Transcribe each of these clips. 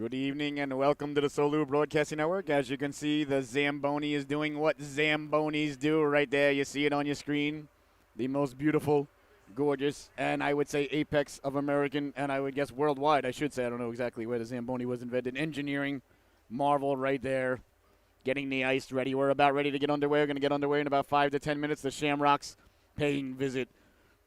Good evening and welcome to the Solu Broadcasting Network. As you can see, the Zamboni is doing what Zambonis do right there. You see it on your screen. The most beautiful, gorgeous, and I would say apex of American, and I would guess worldwide, I should say. I don't know exactly where the Zamboni was invented. Engineering marvel right there. Getting the ice ready. We're about ready to get underway. We're going to get underway in about 5 to 10 minutes. The Shamrocks paying visit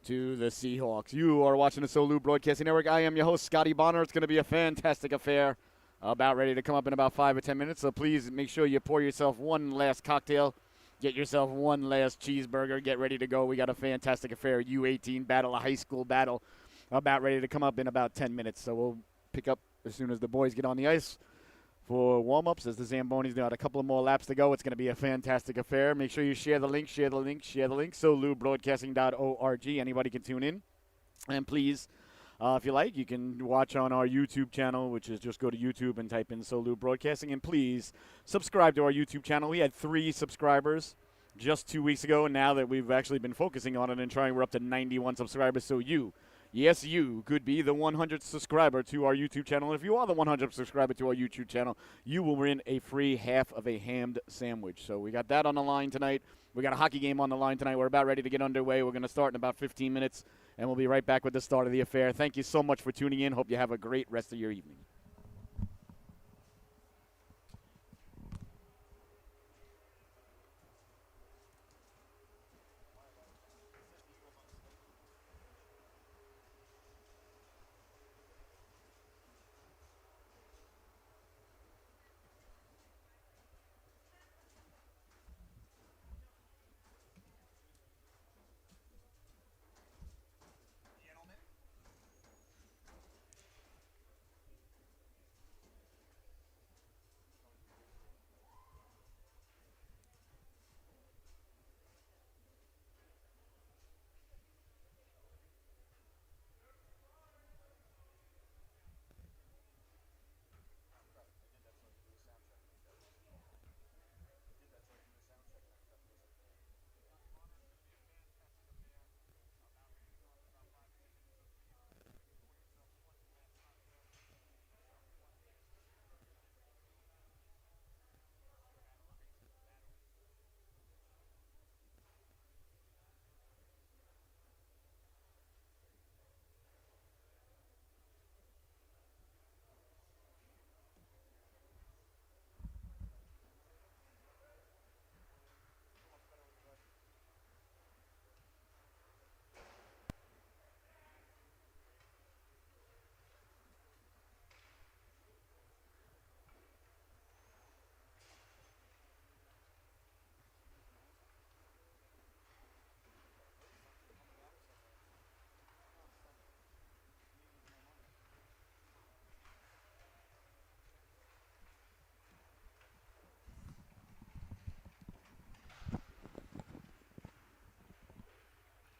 to the Seahawks. You are watching the Solu Broadcasting Network. I am your host, Scotty Bonner. It's going to be a fantastic affair. About ready to come up in about 5 or 10 minutes. So please make sure you pour yourself one last cocktail. Get yourself one last cheeseburger. Get ready to go. We got a fantastic affair. U18 battle, a high school battle. About ready to come up in about 10 minutes. So we'll pick up as soon as the boys get on the ice for warm-ups as the Zambonis got a couple of more laps to go. It's going to be a fantastic affair. Make sure you share the link, solubroadcasting.org. Anybody can tune in. And please, if you like, you can watch on our YouTube channel, which is just go to YouTube and type in Solu Broadcasting. And please subscribe to our YouTube channel. We had 3 subscribers just 2 weeks ago, and now that we've actually been focusing on it and trying, we're up to 91 subscribers. So Yes, you could be the 100th subscriber to our YouTube channel. If you are the 100th subscriber to our YouTube channel, you will win a free half of a hammed sandwich. So we got that on the line tonight. We got a hockey game on the line tonight. We're about ready to get underway. We're going to start in about 15 minutes, and we'll be right back with the start of the affair. Thank you so much for tuning in. Hope you have a great rest of your evening.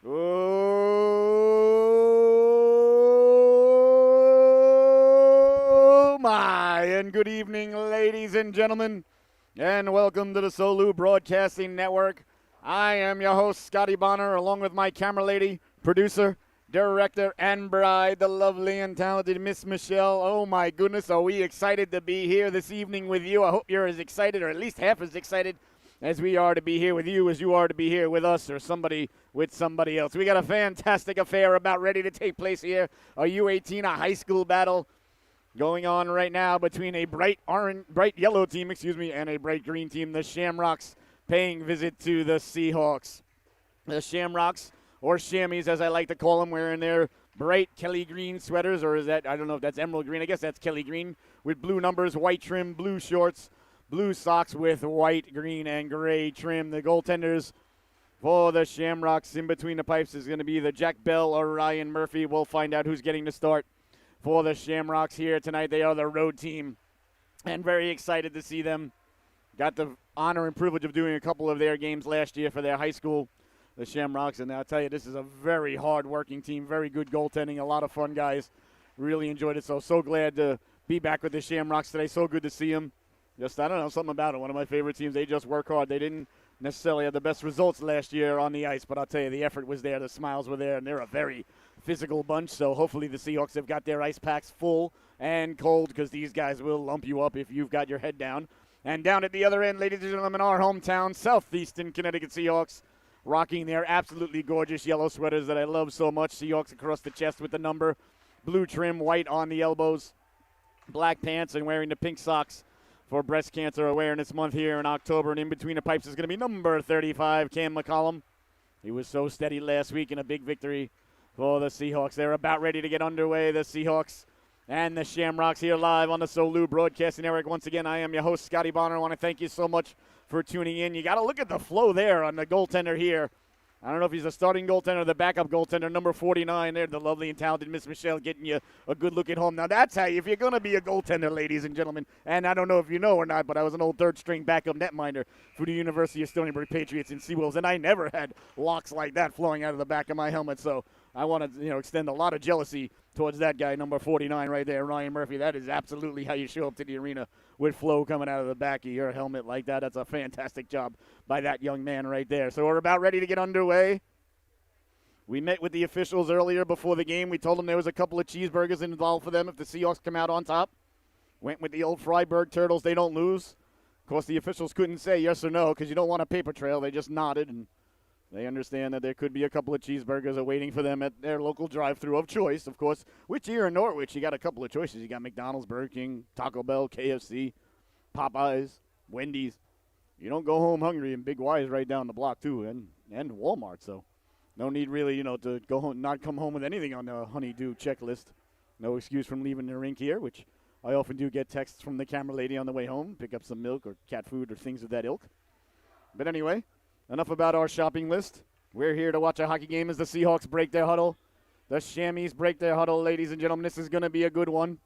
Oh, my. And good evening, ladies and gentlemen, and welcome to the Solu Broadcasting Network. I am your host, Scotty Bonner, along with my camera lady, producer, director, and bride, the lovely and talented Miss Michelle. Oh, my goodness, are we excited to be here this evening with you. I hope you're as excited, or at least half as excited, as we are to be here with you, as you are to be here with us, or somebody with somebody else. We got a fantastic affair about ready to take place here. A U18, a high school battle going on right now between a bright yellow team, and a bright green team. The Shamrocks paying visit to the Seahawks. The Shamrocks, or Shammies as I like to call them, wearing their bright Kelly green sweaters, or is that, I don't know if that's emerald green. I guess that's Kelly green with blue numbers, white trim, blue shorts, blue socks with white, green, and gray trim. The goaltenders for the Shamrocks in between the pipes is going to be the Jack Bell or Ryan Murphy. We'll find out who's getting the start for the Shamrocks here tonight. They are the road team, and very excited to see them. Got the honor and privilege of doing a couple of their games last year for their high school, the Shamrocks, and I'll tell you, this is a very hard-working team, very good goaltending, a lot of fun guys. Really enjoyed it, so glad to be back with the Shamrocks today. So good to see them. Just, I don't know, something about it. One of my favorite teams. They just work hard. They didn't necessarily have the best results last year on the ice, but I'll tell you, the effort was there. The smiles were there, and they're a very physical bunch. So hopefully the Seahawks have got their ice packs full and cold because these guys will lump you up if you've got your head down. And down at the other end, ladies and gentlemen, our hometown, Southeastern Connecticut Seahawks, rocking their absolutely gorgeous yellow sweaters that I love so much. Seahawks across the chest with the number, blue trim, white on the elbows, black pants, and wearing the pink socks for Breast Cancer Awareness Month here in October. And in between the pipes is going to be number 35, Cam McCollum. He was so steady last week in a big victory for the Seahawks. They're about ready to get underway, the Seahawks and the Shamrocks, here live on the SOLU Broadcasting Network. Once again, I am your host, Scotty Bonner. I want to thank you so much for tuning in. You got to look at the flow there on the goaltender here. I don't know if he's a starting goaltender or the backup goaltender, number 49 there, the lovely and talented Miss Michelle, getting you a good look at home. Now, that's how if you're going to be a goaltender, ladies and gentlemen, and I don't know if you know or not, but I was an old third-string backup netminder for the University of Stony Brook Patriots in Seawolves, and I never had locks like that flowing out of the back of my helmet, so I want to extend a lot of jealousy towards that guy, number 49 right there, Ryan Murphy. That is absolutely how you show up to the arena with flow coming out of the back of your helmet like that. That's a fantastic job by that young man right there. So we're about ready to get underway. We met with the officials earlier before the game. We told them there was a couple of cheeseburgers involved for them if the Seahawks come out on top. Went with the old Freiburg Turtles. They don't lose. Of course, the officials couldn't say yes or no because you don't want a paper trail. They just nodded, and they understand that there could be a couple of cheeseburgers awaiting for them at their local drive-thru of choice, of course. Which here in Norwich, you got a couple of choices. You got McDonald's, Burger King, Taco Bell, KFC, Popeyes, Wendy's. You don't go home hungry, and Big Y is right down the block, too, and Walmart. So no need really, to go home, not come home with anything on the honey-do checklist. No excuse from leaving the rink here, which I often do get texts from the camera lady on the way home, pick up some milk or cat food or things of that ilk. But anyway, enough about our shopping list. We're here to watch a hockey game as the Seahawks break their huddle. The Chamois break their huddle, ladies and gentlemen. This is going to be a good one.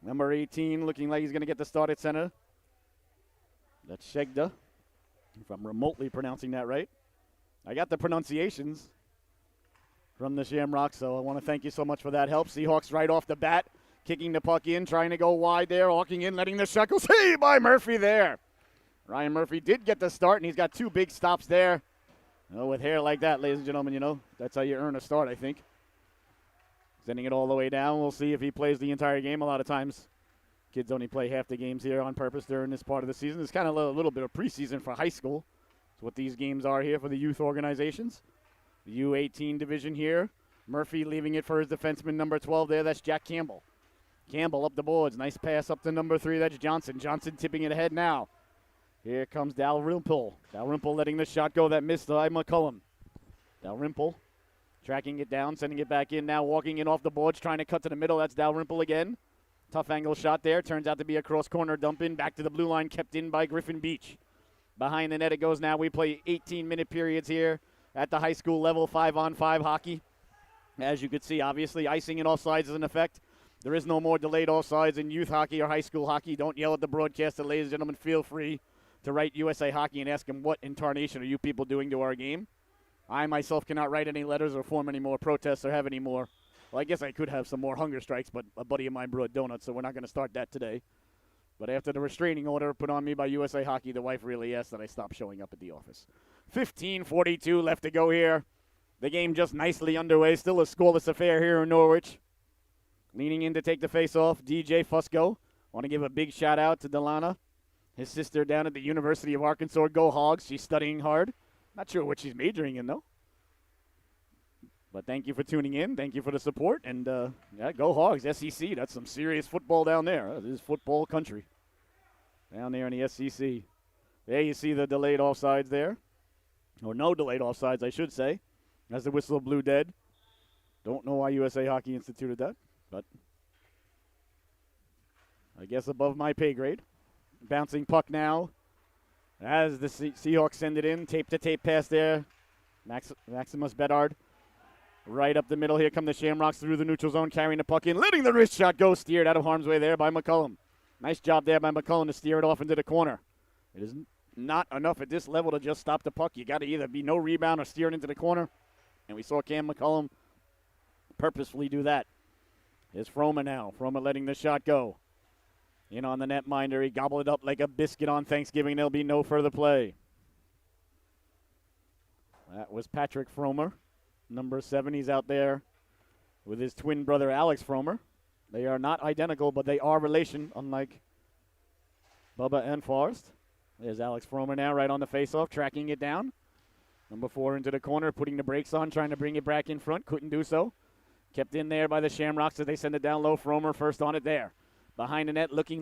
Number 18 looking like he's going to get the start at center. That's Shegda, if I'm remotely pronouncing that right. I got the pronunciations from the Shamrocks, so I want to thank you so much for that help. Seahawks right off the bat, kicking the puck in, trying to go wide there, walking in, letting the shot go. Saved by Murphy there. Ryan Murphy did get the start, and he's got two big stops there. With hair like that, ladies and gentlemen, that's how you earn a start, I think. Sending it all the way down. We'll see if he plays the entire game. A lot of times, kids only play half the games here on purpose during this part of the season. It's kind of a little bit of preseason for high school. It's what these games are here for the youth organizations. The U18 division here. Murphy leaving it for his defenseman, number 12 there. That's Jack Campbell. Campbell up the boards. Nice pass up to number 3. That's Johnson. Johnson tipping it ahead now. Here comes Dalrymple. Dalrymple letting the shot go that missed by McCullum. Dalrymple tracking it down, sending it back in now, walking in off the boards, trying to cut to the middle. That's Dalrymple again. Tough angle shot there. Turns out to be a cross-corner dump in. Back to the blue line, kept in by Griffin Beach. Behind the net it goes now. We play 18-minute periods here at the high school level, 5-on-5 hockey. As you can see, obviously, icing in offsides is in effect. There is no more delayed offsides in youth hockey or high school hockey. Don't yell at the broadcaster, ladies and gentlemen. Feel free to write USA Hockey and ask them what in tarnation are you people doing to our game. I myself cannot write any letters or form any more protests or have any more. Well, I guess I could have some more hunger strikes, but a buddy of mine brought donuts, so we're not going to start that today. But after the restraining order put on me by USA Hockey, the wife really asked that I stop showing up at the office. 15:42 left to go here. The game just nicely underway. Still a scoreless affair here in Norwich. Leaning in to take the face-off, DJ Fusco. Want to give a big shout-out to Delana, his sister down at the University of Arkansas. Go Hogs. She's studying hard. Not sure what she's majoring in, though. But thank you for tuning in. Thank you for the support. And, go Hogs. SEC. That's some serious football down there. This is football country down there in the SEC. There you see the delayed offsides there. Or no delayed offsides, I should say, as the whistle blew dead. Don't know why USA Hockey instituted that, but I guess above my pay grade. Bouncing puck now as the Seahawks send it in. Tape-to-tape pass there. Maximus Bedard right up the middle. Here come the Shamrocks through the neutral zone, carrying the puck in. Letting the wrist shot go, steered out of harm's way there by McCullum. Nice job there by McCullum to steer it off into the corner. It is not enough at this level to just stop the puck. You got to either be no rebound or steer it into the corner. And we saw Cam McCullum purposefully do that. Here's Froma now. Froma letting the shot go. In on the netminder. He gobbled it up like a biscuit on Thanksgiving. There'll be no further play. That was Patrick Fromer, number 7. He's out there with his twin brother, Alex Fromer. They are not identical, but they are relation, unlike Bubba and Forrest. There's Alex Fromer now right on the faceoff, tracking it down. Number 4 into the corner, putting the brakes on, trying to bring it back in front. Couldn't do so. Kept in there by the Shamrocks as they send it down low. Fromer first on it there. Behind the net, looking,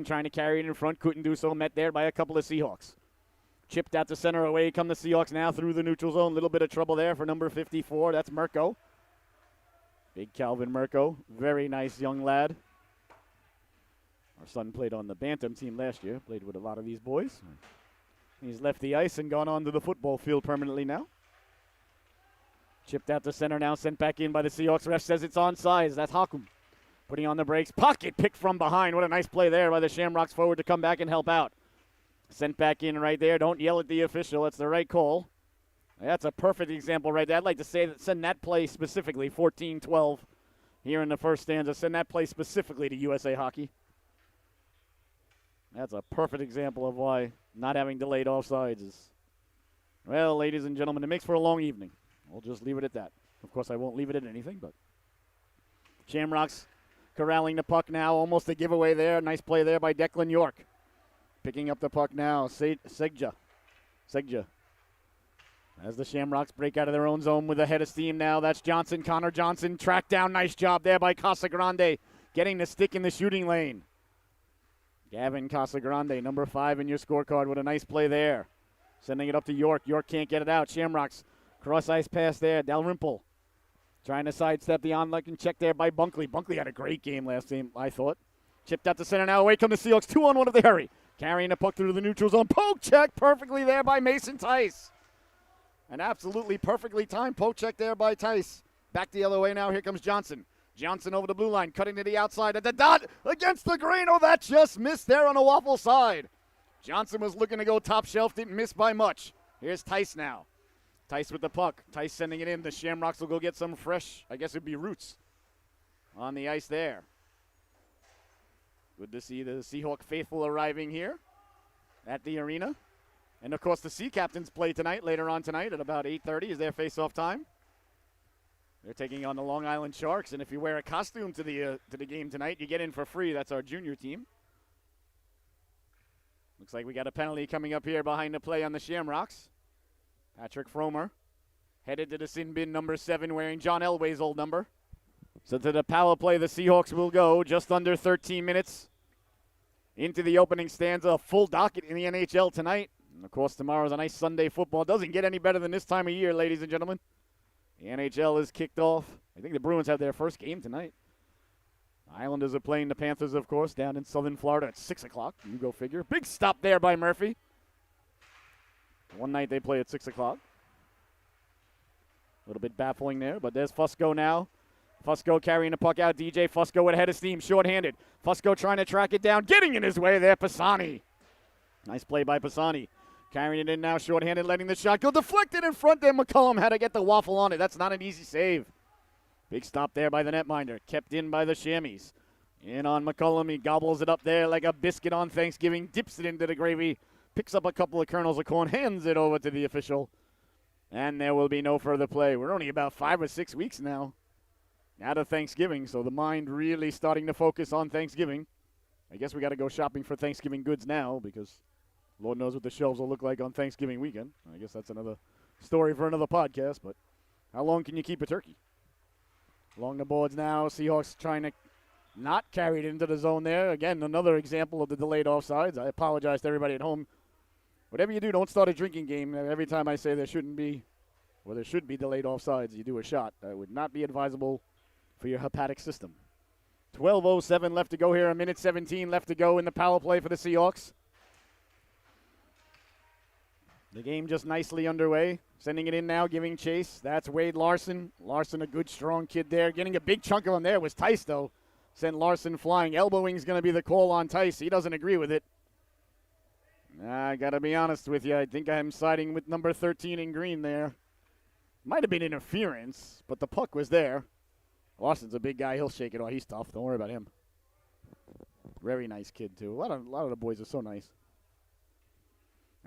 trying to carry it in front. Couldn't do so. Met there by a couple of Seahawks. Chipped out to center. Away come the Seahawks now through the neutral zone. Little bit of trouble there for number 54. That's Mirko. Big Calvin Mirko. Very nice young lad. Our son played on the Bantam team last year. Played with a lot of these boys. He's left the ice and gone onto the football field permanently now. Chipped out to center now. Sent back in by the Seahawks. Ref says it's onside. That's Hakum. Putting on the brakes. Pocket pick from behind. What a nice play there by the Shamrocks forward to come back and help out. Sent back in right there. Don't yell at the official. That's the right call. That's a perfect example right there. I'd like to say that send that play specifically, 14-12 here in the first stanza. Send that play specifically to USA Hockey. That's a perfect example of why not having delayed offsides is, well, ladies and gentlemen, it makes for a long evening. We'll just leave it at that. Of course, I won't leave it at anything, but Shamrocks corralling the puck now. Almost a giveaway there. Nice play there by Declan York. Picking up the puck now, SECYH. As the Shamrocks break out of their own zone with a head of steam now. That's Johnson, Connor Johnson. Tracked down. Nice job there by Casagrande. Getting the stick in the shooting lane. Gavin Casagrande, number 5 in your scorecard. What a nice play there. Sending it up to York. York can't get it out. Shamrocks. Cross-ice pass there. Dalrymple trying to sidestep the on-looking check there by Bunkley. Bunkley had a great game last game, I thought. Chipped out to center now. Away come the Seahawks. 2-on-1 of the hurry. Carrying the puck through the neutral zone. Poke check perfectly there by Mason Tice. An absolutely perfectly timed poke check there by Tice. Back the other way now. Here comes Johnson. Johnson over the blue line. Cutting to the outside at the dot. Against the green. Oh, that just missed there on the waffle side. Johnson was looking to go top shelf. Didn't miss by much. Here's Tice now. Tice with the puck. Tice sending it in. The Shamrocks will go get some fresh, I guess it'd be Roots, on the ice there. Good to see the Seahawk faithful arriving here at the arena. And, of course, the Sea Captains play tonight, later on tonight at about 8:30 is their face-off time. They're taking on the Long Island Sharks, and if you wear a costume to the game tonight, you get in for free. That's our junior team. Looks like we got a penalty coming up here behind the play on the Shamrocks. Patrick Fromer headed to the sin bin, number 7, wearing John Elway's old number. So to the power play, the Seahawks will go just under 13 minutes into the opening stanza. A full docket in the NHL tonight. And, of course, tomorrow's a nice Sunday football. Doesn't get any better than this time of year, ladies and gentlemen. The NHL is kicked off. I think the Bruins have their first game tonight. Islanders are playing the Panthers, of course, down in southern Florida at 6 o'clock. You go figure. Big stop there by Murphy. One night they play at 6 o'clock. A little bit baffling there, but there's Fusco now. Fusco carrying the puck out. DJ Fusco with a head of steam, shorthanded. Fusco trying to track it down, getting in his way there, Pisani. Nice play by Pisani. Carrying it in now, shorthanded, letting the shot go. Deflected in front there. McCullum had to get the waffle on it. That's not an easy save. Big stop there by the netminder. Kept in by the Shammies. In on McCullum. He gobbles it up there like a biscuit on Thanksgiving. Dips it into the gravy. Picks up a couple of kernels of corn. Hands it over to the official. And there will be no further play. We're only about 5 or 6 weeks now out of Thanksgiving, so the mind really starting to focus on Thanksgiving. I guess we got to go shopping for Thanksgiving goods now because Lord knows what the shelves will look like on Thanksgiving weekend. I guess that's another story for another podcast, but how long can you keep a turkey? Along the boards now, Seahawks trying to not carry it into the zone there. Again, another example of the delayed offsides. I apologize to everybody at home. Whatever you do, don't start a drinking game. Every time I say there shouldn't be, or there should be delayed offsides, you do a shot. That would not be advisable for your hepatic system. 12:07 left to go here. 1:17 left to go in the power play for the Seahawks. The game just nicely underway. Sending it in now, giving chase. That's Wade Larson. Larson, a good, strong kid there. Getting a big chunk of him there was Tice, though. Sent Larson flying. Elbowing is going to be the call on Tice. He doesn't agree with it. I got to be honest with you. I think I'm siding with number 13 in green there. Might have been interference, but the puck was there. Larson's a big guy. He'll shake it off. He's tough. Don't worry about him. Very nice kid, too. A lot of the boys are so nice.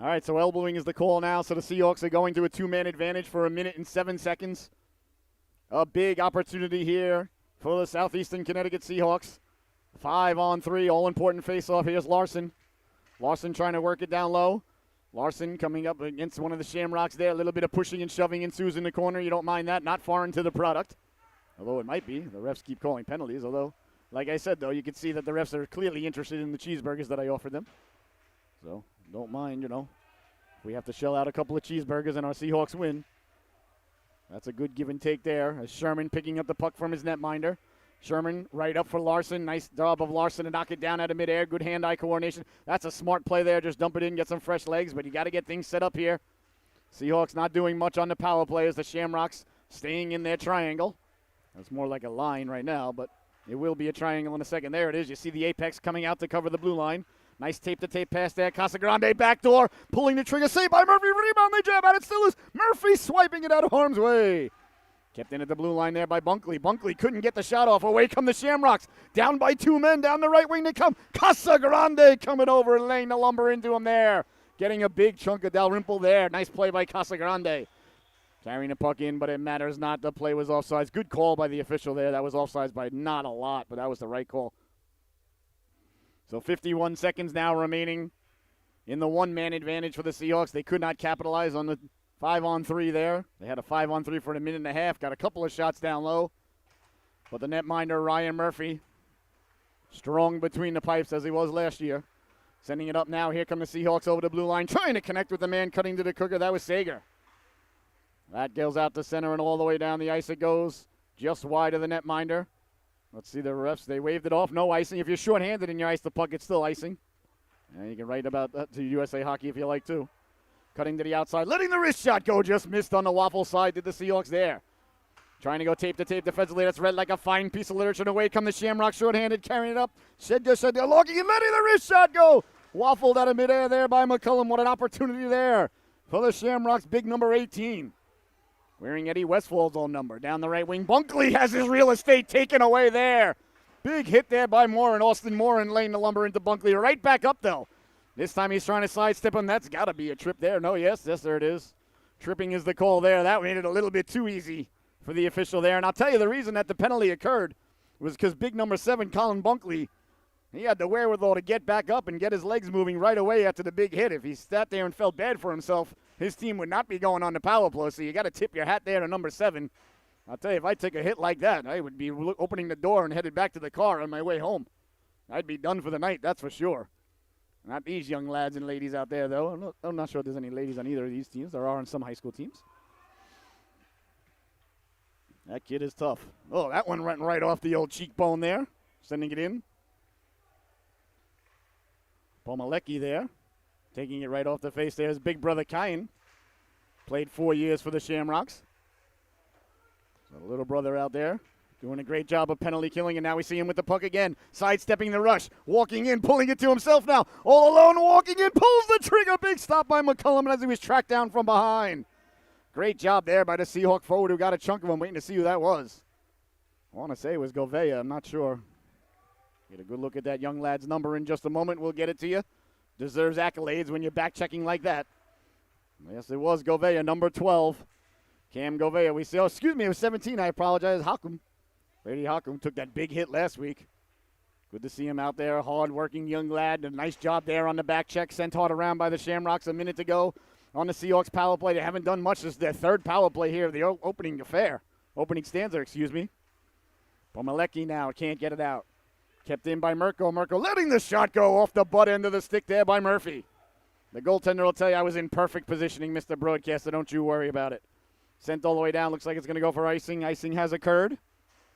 All right, so elbowing is the call now. So the Seahawks are going to a 2-man advantage for 1:07. A big opportunity here for the Southeastern Connecticut Seahawks. 5-on-3, all-important face-off. Here's Larson. Larson trying to work it down low. Larson coming up against one of the Shamrocks there. A little bit of pushing and shoving ensues in the corner. You don't mind that. Not foreign to the product. Although it might be. The refs keep calling penalties. Although, like I said, though, you can see that the refs are clearly interested in the cheeseburgers that I offered them. So, don't mind, If we have to shell out a couple of cheeseburgers and our Seahawks win. That's a good give and take there. As Sherman picking up the puck from his netminder. Sherman right up for Larson. Nice job of Larson to knock it down out of midair. Good hand-eye coordination. That's a smart play there. Just dump it in, get some fresh legs, but you got to get things set up here. Seahawks not doing much on the power play as the Shamrocks staying in their triangle. It's more like a line right now, but it will be a triangle in a second. There it is. You see the apex coming out to cover the blue line. Nice tape-to-tape pass there. Casagrande backdoor, pulling the trigger. Saved by Murphy. Rebound. They jab at it. Still is Murphy swiping it out of harm's way. Kept in at the blue line there by Bunkley. Bunkley couldn't get the shot off. Away come the Shamrocks. Down by 2 men. Down the right wing they come. Casagrande coming over and laying the lumber into him there. Getting a big chunk of Dalrymple there. Nice play by Casagrande. Carrying the puck in, but it matters not. The play was offsides. Good call by the official there. That was offsides by not a lot, but that was the right call. So 51 seconds now remaining in the one-man advantage for the Seahawks. They could not capitalize on the 5-on-3 there. They had a 5-on-3 for a minute and a half. Got a couple of shots down low. But the netminder, Ryan Murphy, strong between the pipes as he was last year. Sending it up now. Here come the Seahawks over the blue line. Trying to connect with the man cutting to the cooker. That was Sager. That goes out to center and all the way down the ice it goes. Just wide of the netminder. Let's see the refs. They waved it off. No icing. If you're shorthanded and you ice the puck, it's still icing. And you can write about that to USA Hockey if you like to. Cutting to the outside. Letting the wrist shot go. Just missed on the waffle side. Did the Seahawks there. Trying to go tape-to-tape defensively. That's read like a fine piece of literature. And away come the Shamrocks shorthanded. Carrying it up. Shedga, locking and letting the wrist shot go. Waffled out of midair there by McCullum. What an opportunity there for the Shamrocks. Big number 18. Wearing Eddie Westfall's own number. Down the right wing. Bunkley has his real estate taken away there. Big hit there by Morin. Austin Morin laying the lumber into Bunkley. Right back up, though. This time he's trying to sidestep him. That's got to be a trip there. No, yes, there it is. Tripping is the call there. That made it a little bit too easy for the official there. And I'll tell you the reason that the penalty occurred was because big number 7, Colin Bunkley, he had the wherewithal to get back up and get his legs moving right away after the big hit. If he sat there and felt bad for himself, his team would not be going on the power play. So you got to tip your hat there to number 7. I'll tell you, if I take a hit like that, I would be opening the door and headed back to the car on my way home. I'd be done for the night, that's for sure. Not these young lads and ladies out there, though. I'm not sure there's any ladies on either of these teams. There are on some high school teams. That kid is tough. Oh, that one went right off the old cheekbone there. Sending it in. Pomalecki there. Taking it right off the face there is big brother Kyan. Played 4 years for the Shamrocks. So little brother out there doing a great job of penalty killing, and now we see him with the puck again. Sidestepping the rush. Walking in, pulling it to himself now. All alone, walking in, pulls the trigger. Big stop by McCullum as he was tracked down from behind. Great job there by the Seahawk forward who got a chunk of him. Waiting to see who that was. I want to say it was Govea. I'm not sure. Get a good look at that young lad's number in just a moment. We'll get it to you. Deserves accolades when you're back checking like that. Yes, it was Govea, number 12. Cam Govea. We see, it was 17. I apologize. Hockum. Brady Hockum took that big hit last week. Good to see him out there. Hard-working young lad. A nice job there on the back check. Sent hard around by the Shamrocks a minute ago on the Seahawks power play. They haven't done much. This is their third power play here of the opening stanza, excuse me. Pomalecki now can't get it out. Kept in by Mirko. Mirko letting the shot go off the butt end of the stick there by Murphy. The goaltender will tell you I was in perfect positioning, Mr. Broadcaster. Don't you worry about it. Sent all the way down. Looks like it's going to go for icing. Icing has occurred.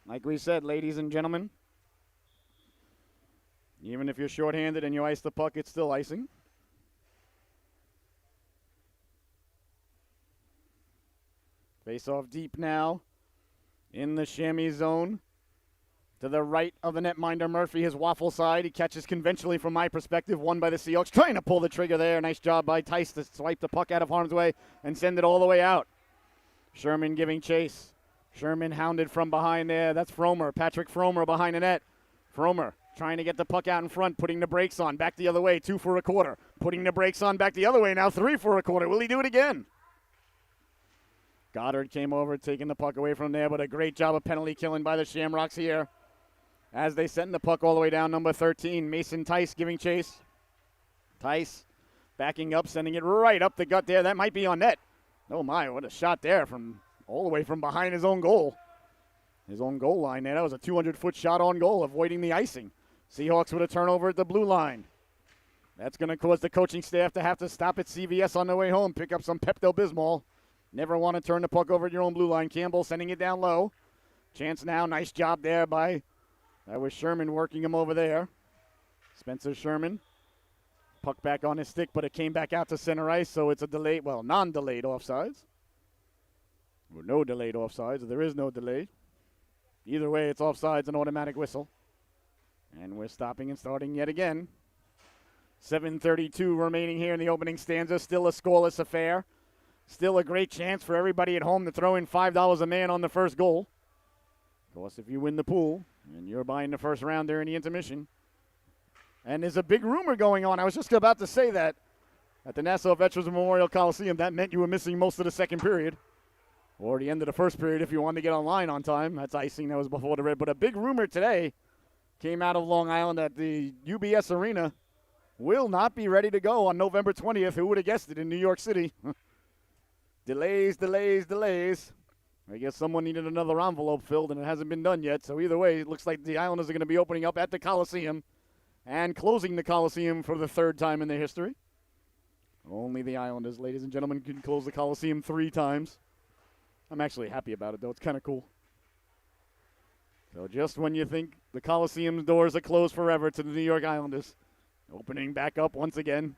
Like we said, ladies and gentlemen, even if you're shorthanded and you ice the puck, it's still icing. Face off deep now in the chamois zone. To the right of the netminder, Murphy, his waffle side. He catches conventionally from my perspective, won by the Seahawks. Trying to pull the trigger there. Nice job by Tice to swipe the puck out of harm's way and send it all the way out. Sherman giving chase. Sherman hounded from behind there. That's Fromer. Patrick Fromer behind the net. Fromer trying to get the puck out in front, putting the brakes on. Back the other way, 2 for a quarter. Putting the brakes on back the other way now, 3 for a quarter. Will he do it again? Goddard came over, taking the puck away from there, but a great job of penalty killing by the Shamrocks here. As they send the puck all the way down, number 13, Mason Tice giving chase. Tice backing up, sending it right up the gut there. That might be on net. Oh my, what a shot there from all the way from behind his own goal. His own goal line there. That was a 200-foot shot on goal, avoiding the icing. Seahawks with a turnover at the blue line. That's going to cause the coaching staff to have to stop at CVS on their way home, pick up some Pepto-Bismol. Never want to turn the puck over at your own blue line. Campbell sending it down low. Chance now. Nice job there by, that was Sherman working him over there. Spencer Sherman. Puck back on his stick, but it came back out to center ice, so it's a delayed, well, non-delayed offsides. Or no delayed offsides. There is no delay. Either way, it's offsides, an automatic whistle. And we're stopping and starting yet again. 7:32 remaining here in the opening stanza. Still a scoreless affair. Still a great chance for everybody at home to throw in $5 a man on the first goal. Of course, if you win the pool and you're buying the first round during the intermission. And there's a big rumor going on. I was just about to say that at the Nassau Veterans Memorial Coliseum, that meant you were missing most of the second period. Or the end of the first period if you wanted to get online on time. That's icing. That was before the red. But a big rumor today came out of Long Island that the UBS Arena will not be ready to go on November 20th. Who would have guessed it in New York City? Delays. I guess someone needed another envelope filled, and it hasn't been done yet. So either way, it looks like the Islanders are going to be opening up at the Coliseum and closing the Coliseum for the third time in their history. Only the Islanders, ladies and gentlemen, can close the Coliseum 3 times. I'm actually happy about it, though. It's kind of cool. So just when you think the Coliseum's doors are closed forever to the New York Islanders, opening back up once again.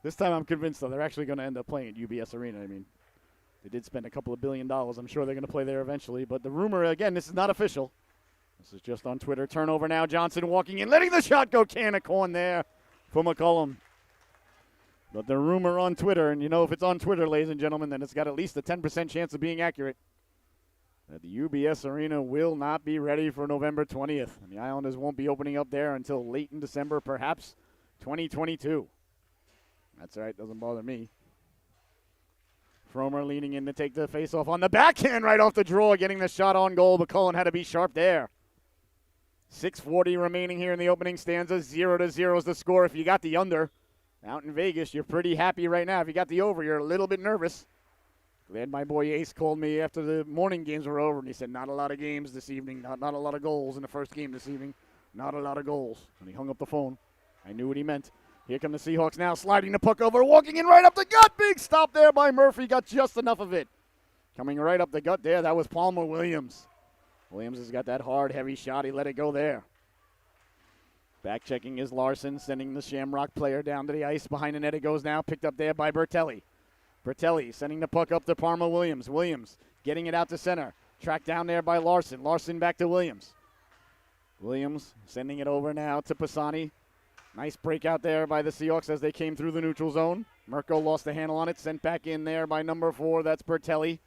This time I'm convinced, though, they're actually going to end up playing at UBS Arena. I mean, they did spend a couple of $1 billion. I'm sure they're going to play there eventually. But the rumor, again, this is not official. This is just on Twitter. Turnover now. Johnson walking in, letting the shot go. Can of corn there for McCollum. But the rumor on Twitter, and you know if it's on Twitter, ladies and gentlemen, then it's got at least a 10% chance of being accurate, that the UBS Arena will not be ready for November 20th. And the Islanders won't be opening up there until late in December, perhaps 2022. That's all right. Doesn't bother me. Fromer leaning in to take the faceoff on the backhand right off the draw, getting the shot on goal, but Cullen had to be sharp there. 6:40 remaining here in the opening stanza. 0-0 is the score. If you got the under out in Vegas, you're pretty happy right now. If you got the over, you're a little bit nervous. Glad my boy Ace called me after the morning games were over, and he said, not a lot of games this evening, not a lot of goals in the first game this evening, not a lot of goals. And he hung up the phone. I knew what he meant. Here come the Seahawks now, sliding the puck over, walking in right up the gut. Big stop there by Murphy. Got just enough of it. Coming right up the gut there, that was Palmer Williams. Williams has got that hard, heavy shot. He let it go there. Back checking is Larson, sending the Shamrock player down to the ice. Behind the net it goes now, picked up there by Bertelli. Bertelli sending the puck up to Palmer Williams. Williams getting it out to center. Tracked down there by Larson. Larson back to Williams. Williams sending it over now to Pisani. Nice breakout there by the Seahawks as they came through the neutral zone. Mirko lost the handle on it, sent back in there by number 4. That's Bertelli.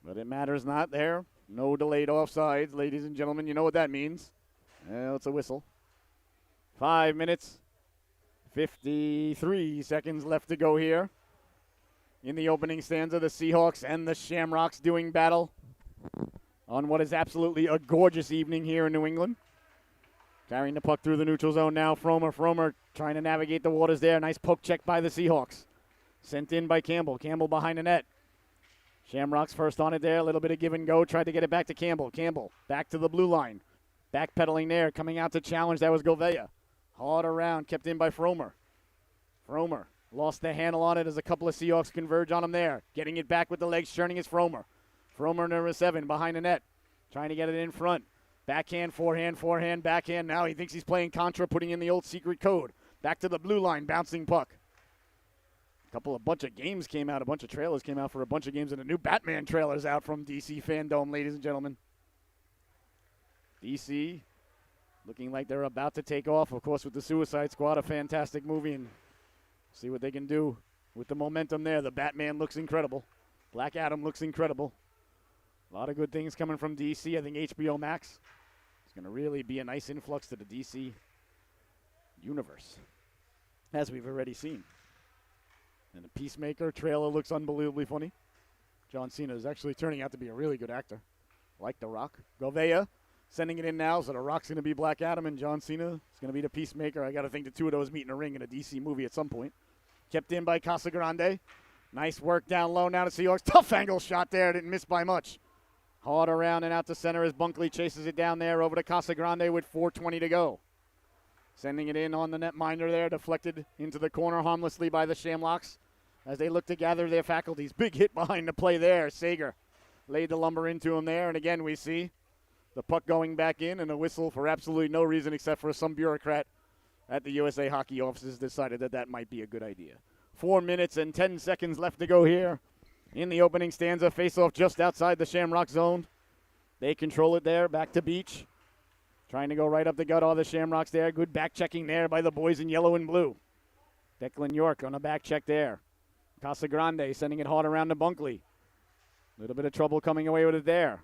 But it matters not there. No delayed offsides, ladies and gentlemen. You know what that means. Well, it's a whistle. 5 minutes, 53 seconds left to go here. In the opening stanza, the Seahawks and the Shamrocks doing battle on what is absolutely a gorgeous evening here in New England. Carrying the puck through the neutral zone now. Fromer trying to navigate the waters there. Nice poke check by the Seahawks. Sent in by Campbell. Campbell behind the net. Shamrocks first on it there. A little bit of give and go. Tried to get it back to Campbell. Campbell back to the blue line. Backpedaling there. Coming out to challenge. That was Govea. Hard around. Kept in by Fromer. Fromer lost the handle on it as a couple of Seahawks converge on him there. Getting it back with the legs. Churning is Fromer. Fromer number 7 behind the net. Trying to get it in front. Backhand, forehand, backhand. Now he thinks he's playing Contra, putting in the old secret code. Back to the blue line, bouncing puck. A bunch of games came out, a bunch of trailers came out for a bunch of games, and a new Batman trailer's out from DC Fandom, ladies and gentlemen. DC looking like they're about to take off, of course, with the Suicide Squad, a fantastic movie, and see what they can do with the momentum there. The Batman looks incredible. Black Adam looks incredible. A lot of good things coming from DC. I think HBO Max is going to really be a nice influx to the DC universe, as we've already seen. And the Peacemaker trailer looks unbelievably funny. John Cena is actually turning out to be a really good actor. Like The Rock. Gouveia sending it in now, so The Rock's going to be Black Adam, and John Cena is going to be the Peacemaker. I got to think the two of those meet in a ring in a DC movie at some point. Kept in by Casagrande. Nice work down low now to Seahawks. Tough angle shot there. Didn't miss by much. Hard around and out to center as Bunkley chases it down there over to Casagrande with 4:20 to go. Sending it in on the netminder there, deflected into the corner harmlessly by the Shamrocks as they look to gather their faculties. Big hit behind the play there. Sager laid the lumber into him there, and again we see the puck going back in and a whistle for absolutely no reason except for some bureaucrat at the USA Hockey offices decided that that might be a good idea. 4 minutes and 10 seconds left to go here in the opening stanza. Face-off just outside the Shamrock zone. They control it there. Back to Beach. Trying to go right up the gut, all the Shamrocks there. Good back checking there by the boys in yellow and blue. Declan York on a back check there. Casagrande sending it hard around to Bunkley. A little bit of trouble coming away with it there.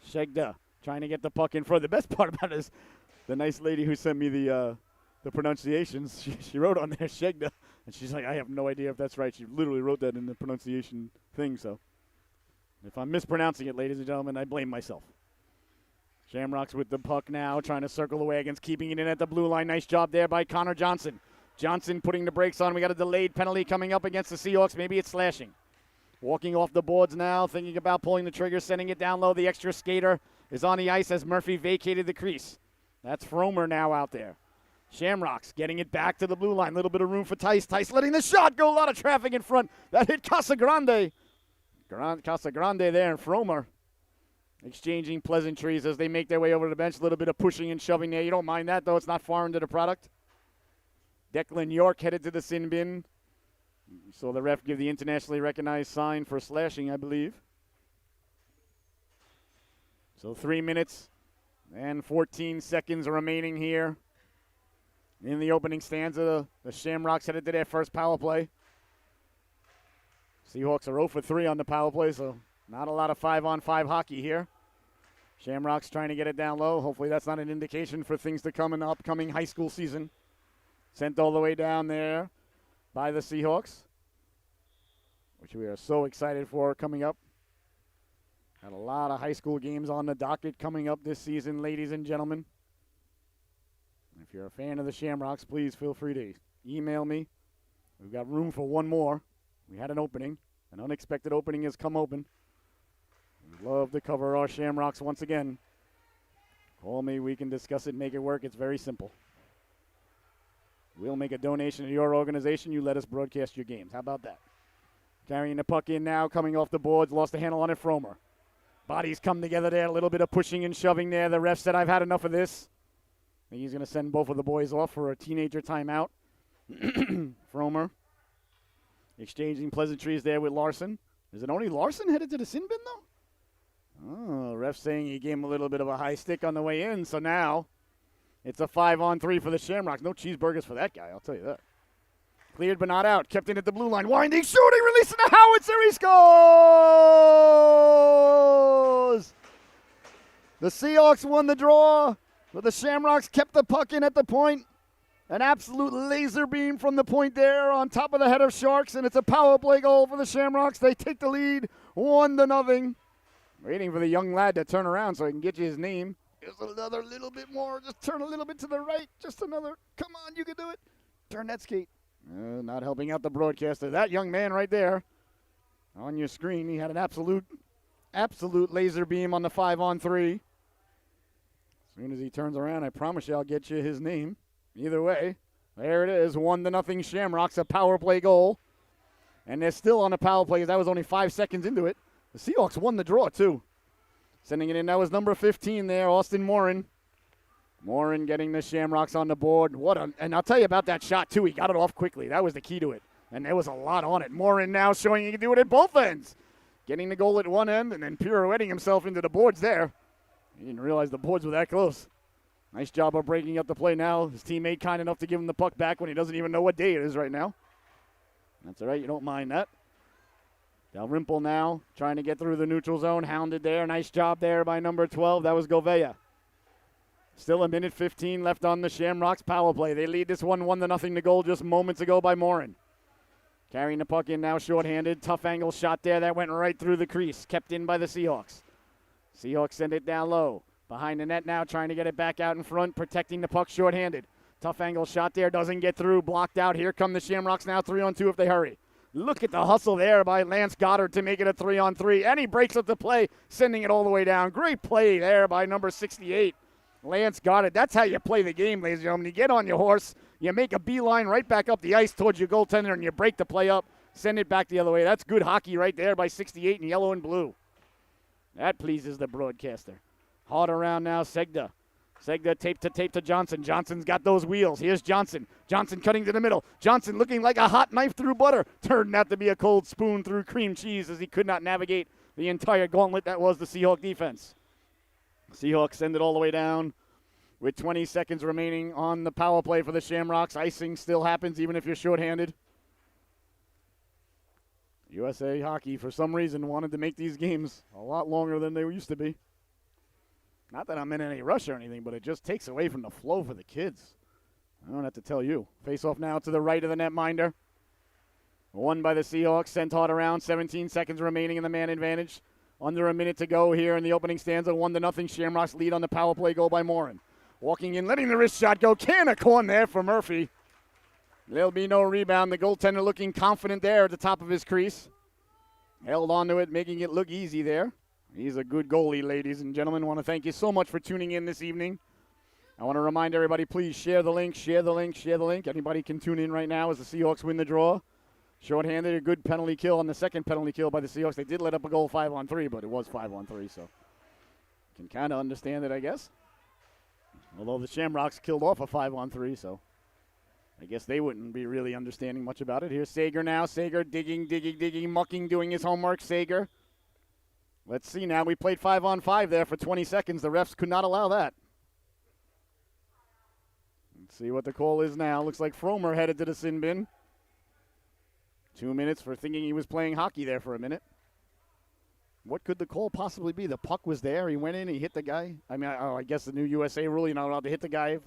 Shegda trying to get the puck in front. The best part about it is the nice lady who sent me the pronunciations. She wrote on there Shegda, and she's like, I have no idea if that's right. She literally wrote that in the pronunciation thing, so if I'm mispronouncing it, ladies and gentlemen, I blame myself. Shamrocks with the puck now, trying to circle the wagons, keeping it in at the blue line. Nice job there by Connor Johnson. Johnson putting the brakes on. We got a delayed penalty coming up against the Seahawks. Maybe it's slashing. Walking off the boards now, thinking about pulling the trigger, sending it down low. The extra skater is on the ice as Murphy vacated the crease. That's Fromer now out there. Shamrocks getting it back to the blue line. Little bit of room for Tice. Tice letting the shot go. A lot of traffic in front. That hit Casagrande. Casagrande there and Fromer exchanging pleasantries as they make their way over to the bench. A little bit of pushing and shoving there. You don't mind that, though. It's not foreign to the product. Declan York headed to the sin bin. You saw the ref give the internationally recognized sign for slashing, I believe. So 3 minutes and 14 seconds remaining here in the opening stanza. The Shamrocks headed to their first power play. Seahawks are 0 for 3 on the power play, so not a lot of 5-on-5 hockey here. Shamrocks trying to get it down low. Hopefully that's not an indication for things to come in the upcoming high school season. Sent all the way down there by the Seahawks, which we are so excited for coming up. Had a lot of high school games on the docket coming up this season, ladies and gentlemen. If you're a fan of the Shamrocks, please feel free to email me. We've got room for one more. We had an opening. An unexpected opening has come open. We'd love to cover our Shamrocks once again. Call me. We can discuss it, make it work. It's very simple. We'll make a donation to your organization. You let us broadcast your games. How about that? Carrying the puck in now, coming off the boards. Lost the handle on it, Fromer. Bodies come together there. A little bit of pushing and shoving there. The ref said, I've had enough of this. I think he's going to send both of the boys off for a teenager timeout. Fromer exchanging pleasantries there with Larson. Is it only Larson headed to the sin bin, though? Oh, ref saying he gave him a little bit of a high stick on the way in. So now it's a 5-on-3 for the Shamrocks. No cheeseburgers for that guy, I'll tell you that. Cleared but not out. Kept in at the blue line. Winding, shooting, releasing the howitzer. He scores! The Seahawks won the draw, but the Shamrocks kept the puck in at the point. An absolute laser beam from the point there on top of the head of Sharks, and it's a power play goal for the Shamrocks. They take the lead 1-0. Waiting for the young lad to turn around so he can get you his name. Just another little bit more. Just turn a little bit to the right. Just another. Come on, you can do it. Turn that skate. Not helping out the broadcaster. That young man right there on your screen, he had an absolute laser beam on the 5-on-3. As soon as he turns around, I promise you I'll get you his name. Either way, there it is. 1-0 Shamrocks, a power play goal. And they're still on the power play. That was only 5 seconds into it. The Seahawks won the draw, too. Sending it in, that was number 15 there, Austin Morin. Morin getting the Shamrocks on the board. And I'll tell you about that shot, too. He got it off quickly. That was the key to it. And there was a lot on it. Morin now showing he can do it at both ends. Getting the goal at one end and then pirouetting himself into the boards there. He didn't realize the boards were that close. Nice job of breaking up the play now. His teammate kind enough to give him the puck back when he doesn't even know what day it is right now. That's all right. You don't mind that. Dalrymple now trying to get through the neutral zone. Hounded there. Nice job there by number 12. That was Gouveia. Still 1:15 left on the Shamrocks power play. They lead this one 1-0 to goal just moments ago by Morin. Carrying the puck in now, shorthanded. Tough angle shot there that went right through the crease. Kept in by the Seahawks. Seahawks send it down low. Behind the net now, trying to get it back out in front, protecting the puck shorthanded. Tough angle shot there, doesn't get through, blocked out. Here come the Shamrocks now, 3-on-2 if they hurry. Look at the hustle there by Lance Goddard to make it a 3-on-3, and he breaks up the play, sending it all the way down. Great play there by number 68, Lance Goddard. That's how you play the game, ladies and gentlemen. You get on your horse, you make a beeline right back up the ice towards your goaltender, and you break the play up, send it back the other way. That's good hockey right there by 68 in yellow and blue. That pleases the broadcaster. Hard around now, Segda. Segda tape to Johnson. Johnson's got those wheels. Here's Johnson. Johnson cutting to the middle. Johnson looking like a hot knife through butter. Turned out to be a cold spoon through cream cheese as he could not navigate the entire gauntlet that was the Seahawk defense. Seahawks send it all the way down with 20 seconds remaining on the power play for the Shamrocks. Icing still happens even if you're shorthanded. USA Hockey, for some reason, wanted to make these games a lot longer than they used to be. Not that I'm in any rush or anything, but it just takes away from the flow for the kids. I don't have to tell you. Face off now to the right of the netminder. Won by the Seahawks, sent hard around. 17 seconds remaining in the man advantage. Under a minute to go here in the opening stanza. 1-0 Shamrocks lead on the power play goal by Morin. Walking in, letting the wrist shot go. Can of corn there for Murphy. There'll be no rebound. The goaltender looking confident there at the top of his crease. Held onto it, making it look easy there. He's a good goalie, ladies and gentlemen. I want to thank you so much for tuning in this evening. I want to remind everybody, please share the link, share the link, share the link. Anybody can tune in right now as the Seahawks win the draw. Shorthanded, a good penalty kill on the second penalty kill by the Seahawks. They did let up a goal 5-on-3, but it was 5-on-3, so can kind of understand it, I guess. Although the Shamrocks killed off a 5-on-3, so I guess they wouldn't be really understanding much about it. Here's Sager now. Sager digging, mucking, doing his homework. Sager. Let's see now. We played 5-on-5 there for 20 seconds. The refs could not allow that. Let's see what the call is now. Looks like Fromer headed to the sin bin. 2 minutes for thinking he was playing hockey there for a minute. What could the call possibly be? The puck was there. He went in. He hit the guy. I mean, I guess the new USA rule, you're not allowed to hit the guy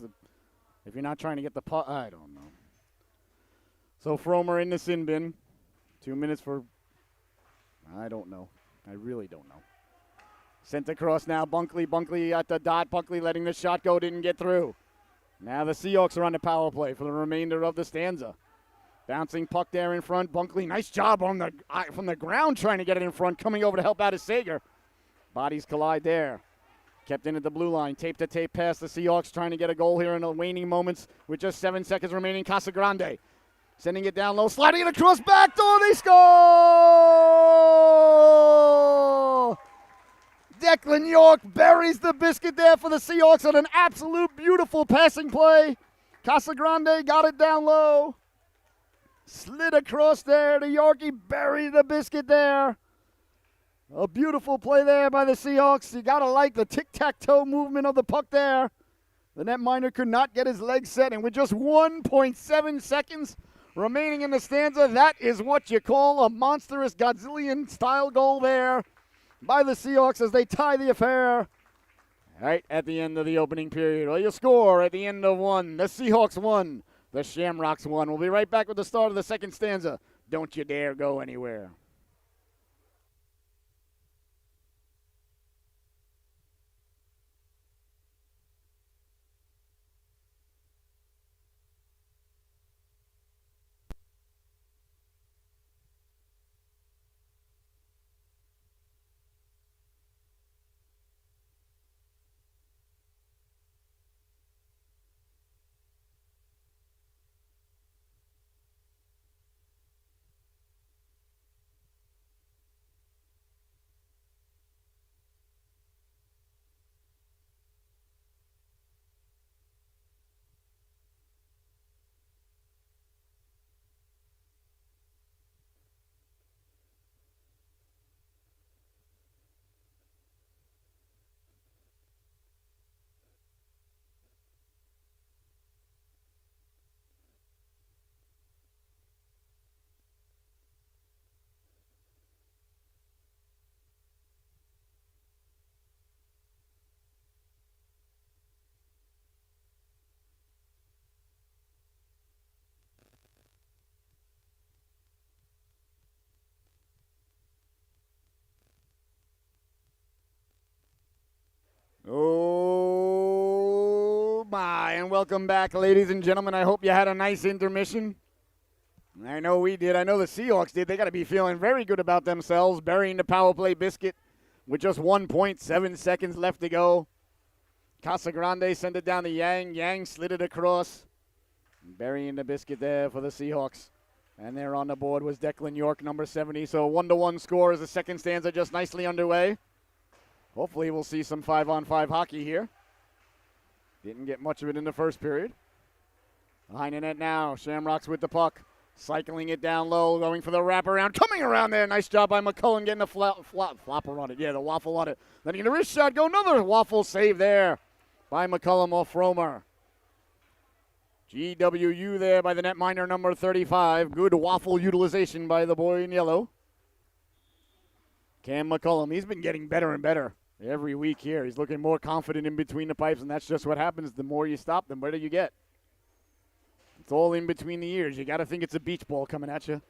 if you're not trying to get the puck. I don't know. So Fromer in the sin bin. 2 minutes for, I don't know. I really don't know. Sent across now. Bunkley at the dot. Bunkley letting the shot go. Didn't get through. Now the Seahawks are on the power play for the remainder of the stanza. Bouncing puck there in front. Bunkley, nice job on from the ground trying to get it in front. Coming over to help out is Sager. Bodies collide there. Kept in at the blue line. Tape to tape pass. The Seahawks trying to get a goal here in the waning moments with just 7 seconds remaining. Casagrande sending it down low. Sliding it across back door. They score! Declan York buries the biscuit there for the Seahawks on an absolute beautiful passing play. Casagrande got it down low. Slid across there to Yorkie. Buried the biscuit there. A beautiful play there by the Seahawks. You got to like the tic-tac-toe movement of the puck there. The netminder could not get his legs set, and with just 1.7 seconds remaining in the stanza, that is what you call a monstrous Godzillion-style goal there by the Seahawks as they tie the affair right at the end of the opening period. Well, you score at the end of one. The Seahawks won. The Shamrocks won. We'll be right back with the start of the second stanza. Don't you dare go anywhere. And welcome back, ladies and gentlemen. I hope you had a nice intermission. I know we did. I know the Seahawks did. They got to be feeling very good about themselves, burying the power play biscuit with just 1.7 seconds left to go. Casagrande sent it down to Yang. Yang slid it across, burying the biscuit there for the Seahawks. And there on the board was Declan York, number 70. So a 1-1 score as the second stanza just nicely underway. Hopefully we'll see some 5-on-5 hockey here. Didn't get much of it in the first period. Behind the net now, Shamrocks with the puck. Cycling it down low, going for the wraparound. Coming around there. Nice job by McCullum getting the flopper on it. Yeah, the waffle on it. Letting the wrist shot go. Another waffle save there by McCullum off Fromer. GWU there by the netminder, number 35. Good waffle utilization by the boy in yellow. Cam McCullum, he's been getting better and better every week here. He's looking more confident in between the pipes, and that's just what happens. The more you stop, the better you get. It's all in between the ears. You got to think it's a beach ball coming at you.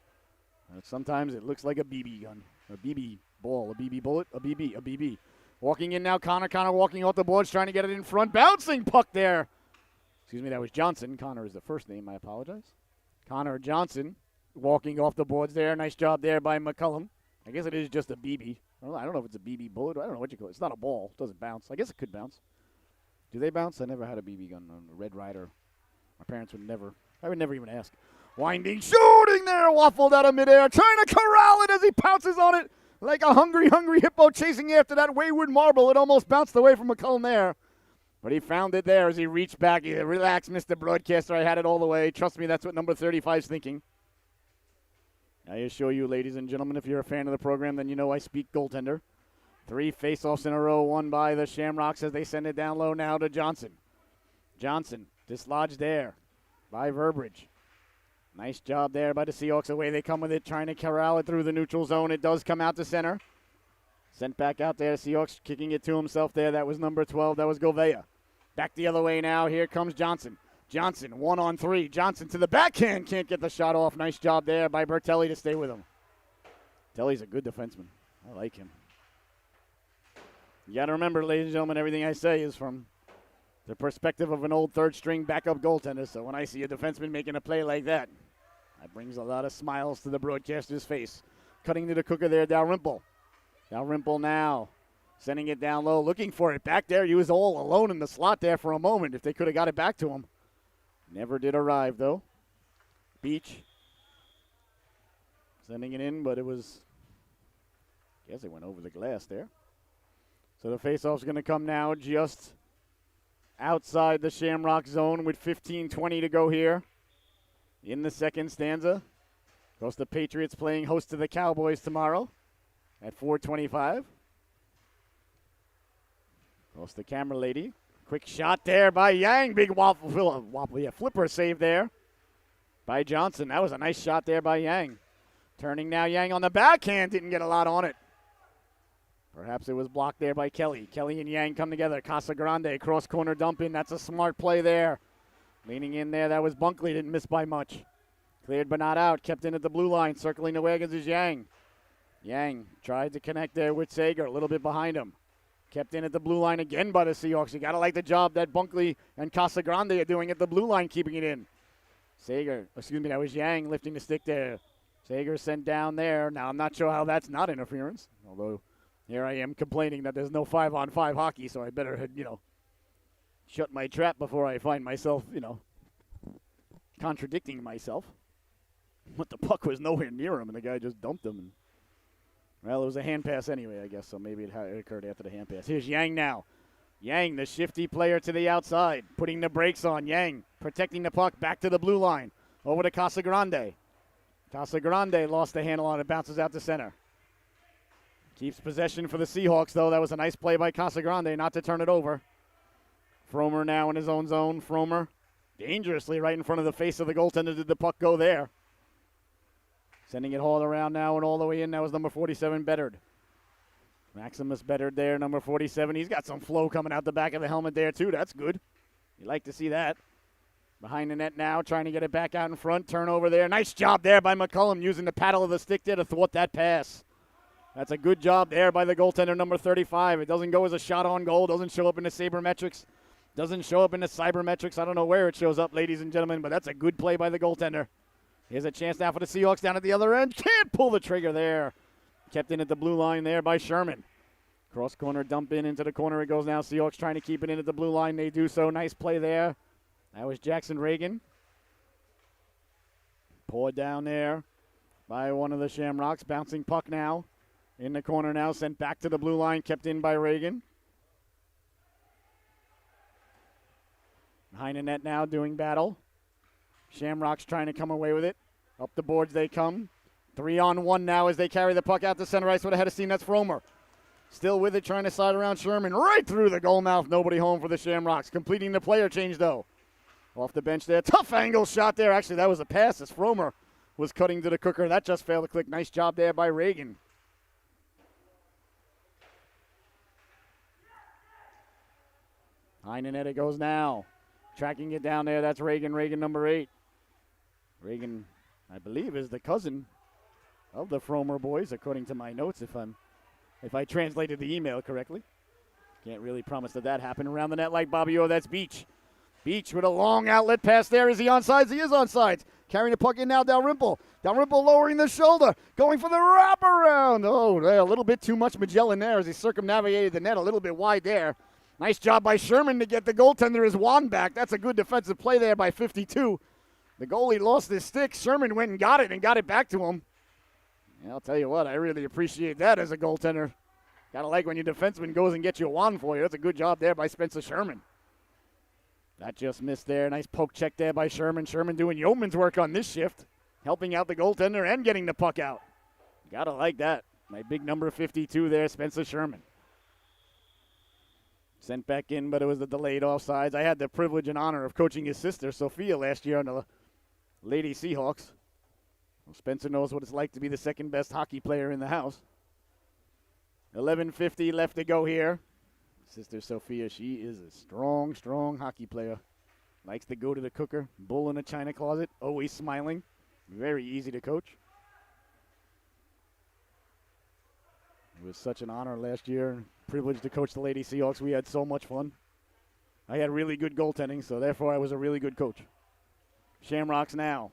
Sometimes it looks like a BB gun, a BB ball, a BB bullet, a BB. Walking in now, Connor walking off the boards, trying to get it in front. Bouncing puck there. Excuse me, that was Johnson. Connor is the first name. I apologize. Connor Johnson walking off the boards there. Nice job there by McCullum. I guess it is just a BB. I don't know if it's a BB bullet. I don't know what you call it. It's not a ball. It doesn't bounce. I guess it could bounce. Do they bounce? I never had a BB gun on a Red Ryder. My parents would never. I would never even ask. Winding, shooting there, waffled out of midair, trying to corral it as he pounces on it like a hungry hippo chasing after that wayward marble. It almost bounced away from McCullum there. But he found it there as he reached back. He relax, Mr. Broadcaster. I had it all the way. Trust me, that's what number 35 is thinking. I assure you, ladies and gentlemen, if you're a fan of the program, then you know I speak goaltender. 3 face-offs in a row, won by the Shamrocks as they send it down low now to Johnson. Johnson dislodged there by Verberidge. Nice job there by the Seahawks. Away they come with it, trying to corral it through the neutral zone. It does come out to center. Sent back out there. Seahawks kicking it to himself there. That was number 12. That was Govea. Back the other way now. Here comes Johnson. Johnson, 1-on-3. Johnson to the backhand. Can't get the shot off. Nice job there by Bertelli to stay with him. Bertelli's a good defenseman. I like him. You got to remember, ladies and gentlemen, everything I say is from the perspective of an old third-string backup goaltender. So when I see a defenseman making a play like that, that brings a lot of smiles to the broadcaster's face. Cutting to the cooker there, Dalrymple. Dalrymple now sending it down low, looking for it. Back there, he was all alone in the slot there for a moment if they could have got it back to him. Never did arrive, though. Beach sending it in, but it was, I guess it went over the glass there. So the faceoff's going to come now just outside the Shamrock zone with 15:20 to go here in the second stanza. Of course, the Patriots playing host to the Cowboys tomorrow at 4:25. Of course, the camera lady. Quick shot there by Yang. Big flipper save there by Johnson. That was a nice shot there by Yang. Turning now, Yang on the backhand. Didn't get a lot on it. Perhaps it was blocked there by Kelly. Kelly and Yang come together. Casagrande, cross corner dump in. That's a smart play there. Leaning in there, that was Bunkley. Didn't miss by much. Cleared but not out. Kept in at the blue line. Circling the wagons is Yang. Yang tried to connect there with Sager. A little bit behind him. Kept in at the blue line again by the Seahawks. You got to like the job that Bunkley and Casagrande are doing at the blue line, keeping it in. That was Yang lifting the stick there. Sager sent down there. Now, I'm not sure how that's not interference, although here I am complaining that there's no 5-on-5 hockey, so I better, shut my trap before I find myself, contradicting myself. But the puck was nowhere near him, and the guy just dumped him. Well, it was a hand pass anyway, I guess, so maybe it occurred after the hand pass. Here's Yang now. Yang, the shifty player to the outside, putting the brakes on. Yang protecting the puck back to the blue line. Over to Casagrande. Casagrande lost the handle on it, bounces out to center. Keeps possession for the Seahawks, though. That was a nice play by Casagrande not to turn it over. Fromer now in his own zone. Fromer dangerously right in front of the face of the goaltender. Did the puck go there? Sending it all around now and all the way in. That was number 47, Bedard. Maximus Bedard there, number 47. He's got some flow coming out the back of the helmet there, too. That's good. You like to see that. Behind the net now, trying to get it back out in front. Turnover there. Nice job there by McCullum using the paddle of the stick there to thwart that pass. That's a good job there by the goaltender, number 35. It doesn't go as a shot on goal. Doesn't show up in the sabermetrics. Doesn't show up in the cybermetrics. I don't know where it shows up, ladies and gentlemen, but that's a good play by the goaltender. Here's a chance now for the Seahawks down at the other end. Can't pull the trigger there. Kept in at the blue line there by Sherman. Cross corner, dump in into the corner. It goes now. Seahawks trying to keep it in at the blue line. They do so. Nice play there. That was Jackson Reagan. Poured down there by one of the Shamrocks. Bouncing puck now. In the corner now. Sent back to the blue line. Kept in by Reagan. Behind the net now doing battle. Shamrocks trying to come away with it. Up the boards they come. 3-on-1 now as they carry the puck out to center ice with a head of steam. That's Fromer. Still with it, trying to slide around Sherman. Right through the goal mouth. Nobody home for the Shamrocks. Completing the player change, though. Off the bench there. Tough angle shot there. Actually, that was a pass as Fromer was cutting to the cooker. That just failed to click. Nice job there by Reagan. Behind the net it goes now. Tracking it down there. That's Reagan. Reagan, number 8. Reagan, I believe, is the cousin of the Fromer boys, according to my notes, if I translated the email correctly. Can't really promise that happened. Around the net like Bobby O, that's Beach. Beach with a long outlet pass there. Is he onside? He is onside. Carrying the puck in now, Dalrymple. Dalrymple lowering the shoulder. Going for the wraparound. Oh, a little bit too much Magellan there as he circumnavigated the net a little bit wide there. Nice job by Sherman to get the goaltender his wand back. That's a good defensive play there by 52. The goalie lost his stick. Sherman went and got it back to him. Yeah, I'll tell you what, I really appreciate that as a goaltender. Gotta like when your defenseman goes and gets you a wand for you. That's a good job there by Spencer Sherman. That just missed there. Nice poke check there by Sherman. Sherman doing yeoman's work on this shift, helping out the goaltender and getting the puck out. Gotta like that. My big number 52 there, Spencer Sherman. Sent back in, but it was the delayed offsides. I had the privilege and honor of coaching his sister, Sophia, last year on the Lady Seahawks. Well, Spencer knows what it's like to be the second best hockey player in the house. 11:50 left to go here. Sister Sophia, she is a strong, strong hockey player. Likes to go to the cooker, bull in a china closet, always smiling. Very easy to coach. It was such an honor last year. Privileged to coach the Lady Seahawks. We had so much fun. I had really good goaltending, so therefore I was a really good coach. Shamrocks now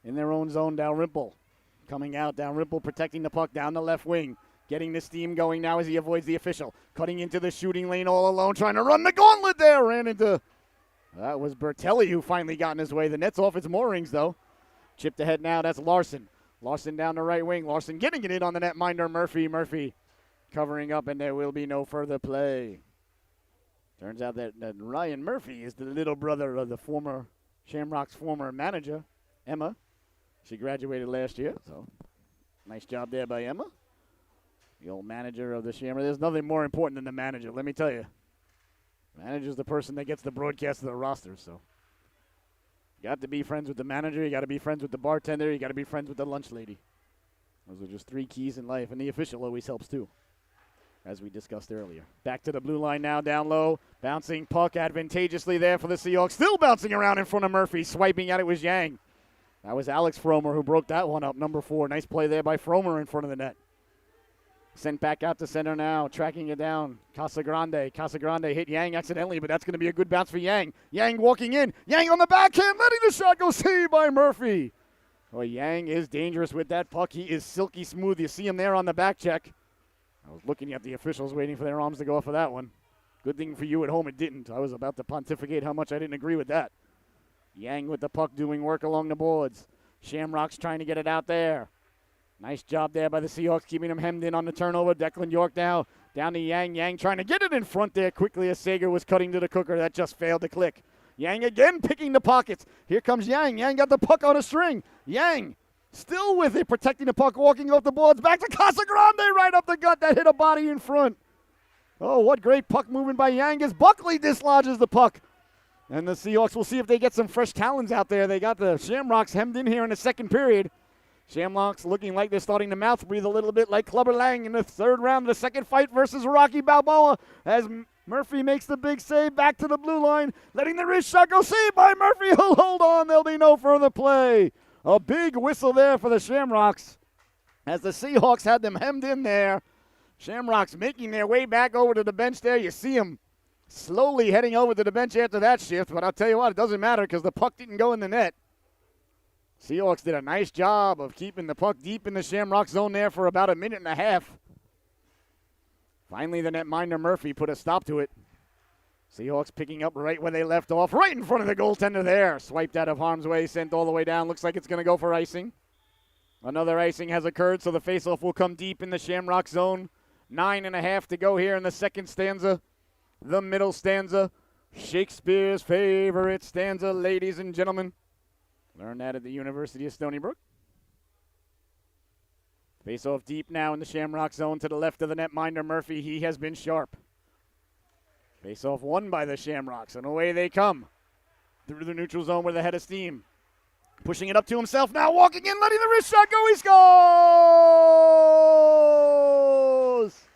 in their own zone. Dalrymple coming out. Dalrymple protecting the puck down the left wing. Getting the steam going now as he avoids the official. Cutting into the shooting lane all alone. Trying to run the gauntlet there. Ran into... That was Bertelli who finally got in his way. The net's off its moorings, though. Chipped ahead now. That's Larson. Larson down the right wing. Larson getting it in on the netminder. Murphy covering up, and there will be no further play. Turns out that Ryan Murphy is the little brother of the former Shamrock's former manager, Emma. She graduated last year, so nice job there by Emma. The old manager of the Shamrock. There's nothing more important than the manager, let me tell you. Manager's the person that gets the broadcast of the roster, so. You got to be friends with the manager, you got to be friends with the bartender, you got to be friends with the lunch lady. Those are just 3 keys in life, and the official always helps too, as we discussed earlier. Back to the blue line now, down low. Bouncing puck advantageously there for the Seahawks. Still bouncing around in front of Murphy. Swiping at it was Yang. That was Alex Fromer who broke that one up, number 4. Nice play there by Fromer in front of the net. Sent back out to center now, tracking it down. Casagrande. Casagrande hit Yang accidentally, but that's going to be a good bounce for Yang. Yang walking in. Yang on the backhand, letting the shot go. Saved by Murphy. Well, Yang is dangerous with that puck. He is silky smooth. You see him there on the back check. I was looking at the officials waiting for their arms to go off for that one. Good thing for you at home it didn't. I was about to pontificate how much I didn't agree with that. Yang with the puck doing work along the boards. Shamrocks trying to get it out there. Nice job there by the Seahawks, keeping them hemmed in on the turnover. Declan York now down to Yang. Yang trying to get it in front there quickly as Sager was cutting to the cooker. That just failed to click. Yang again picking the pockets. Here comes Yang. Yang got the puck on a string. Yang still with it, protecting the puck, walking off the boards. Back to Casagrande, right up the gut. That hit a body in front. Oh, what great puck movement by Yang as Buckley dislodges the puck. And the Seahawks will see if they get some fresh talons out there. They got the Shamrocks hemmed in here in the second period. Shamrocks looking like they're starting to mouth breathe a little bit like Clubber Lang in the third round of the second fight versus Rocky Balboa as Murphy makes the big save back to the blue line, letting the wrist shot go. Saved by Murphy. He'll hold on. There'll be no further play. A big whistle there for the Shamrocks as the Seahawks had them hemmed in there. Shamrocks making their way back over to the bench there. You see them slowly heading over to the bench after that shift, but I'll tell you what, it doesn't matter because the puck didn't go in the net. Seahawks did a nice job of keeping the puck deep in the Shamrock zone there for about a minute and a half. Finally, the netminder Murphy put a stop to it. Seahawks picking up right where they left off, right in front of the goaltender there. Swiped out of harm's way, sent all the way down. Looks like it's going to go for icing. Another icing has occurred, so the faceoff will come deep in the Shamrock zone. 9.5 to go here in the second stanza. The middle stanza. Shakespeare's favorite stanza, ladies and gentlemen. Learned that at the University of Stony Brook. Face-off deep now in the Shamrock zone to the left of the netminder Murphy. He has been sharp. Face-off won by the Shamrocks, and away they come. Through the neutral zone with a head of steam. Pushing it up to himself now, walking in, letting the wrist shot go. He scores!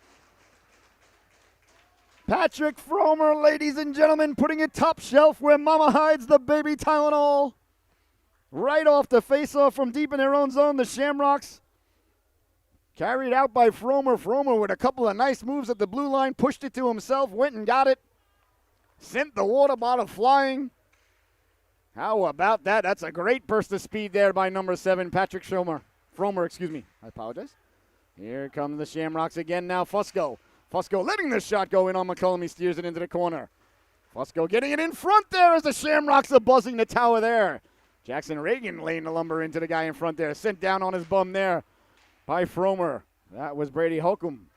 Patrick Fromer, ladies and gentlemen, putting it top shelf where mama hides the baby Tylenol. Right off the face-off from deep in their own zone, the Shamrocks carried out by Fromer. Fromer with a couple of nice moves at the blue line, pushed it to himself, went and got it. Sent the water bottle flying. How about that? That's a great burst of speed there by number 7, Patrick Fromer. I apologize. Here come the Shamrocks again now. Fusco letting the shot go in on McCullum. He steers it into the corner. Fusco getting it in front there as the Shamrocks are buzzing the tower there. Jackson Reagan laying the lumber into the guy in front there. Sent down on his bum there by Fromer. That was Brady Holcomb.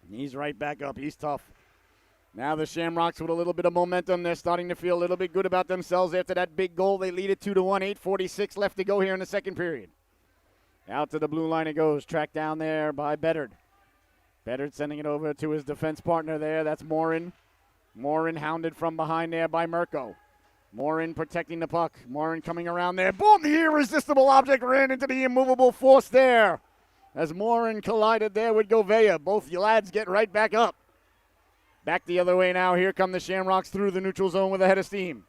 He's right back up. He's tough. Now the Shamrocks with a little bit of momentum. They're starting to feel a little bit good about themselves after that big goal. They lead it 2-1. 8:46 left to go here in the second period. Out to the blue line it goes. Tracked down there by Beddard. Beddard sending it over to his defense partner there. That's Morin. Morin hounded from behind there by Mirko. Morin protecting the puck. Morin coming around there. Boom! The irresistible object ran into the immovable force there. As Morin collided there with Govea. Both lads get right back up. Back the other way now. Here come the Shamrocks through the neutral zone with a head of steam.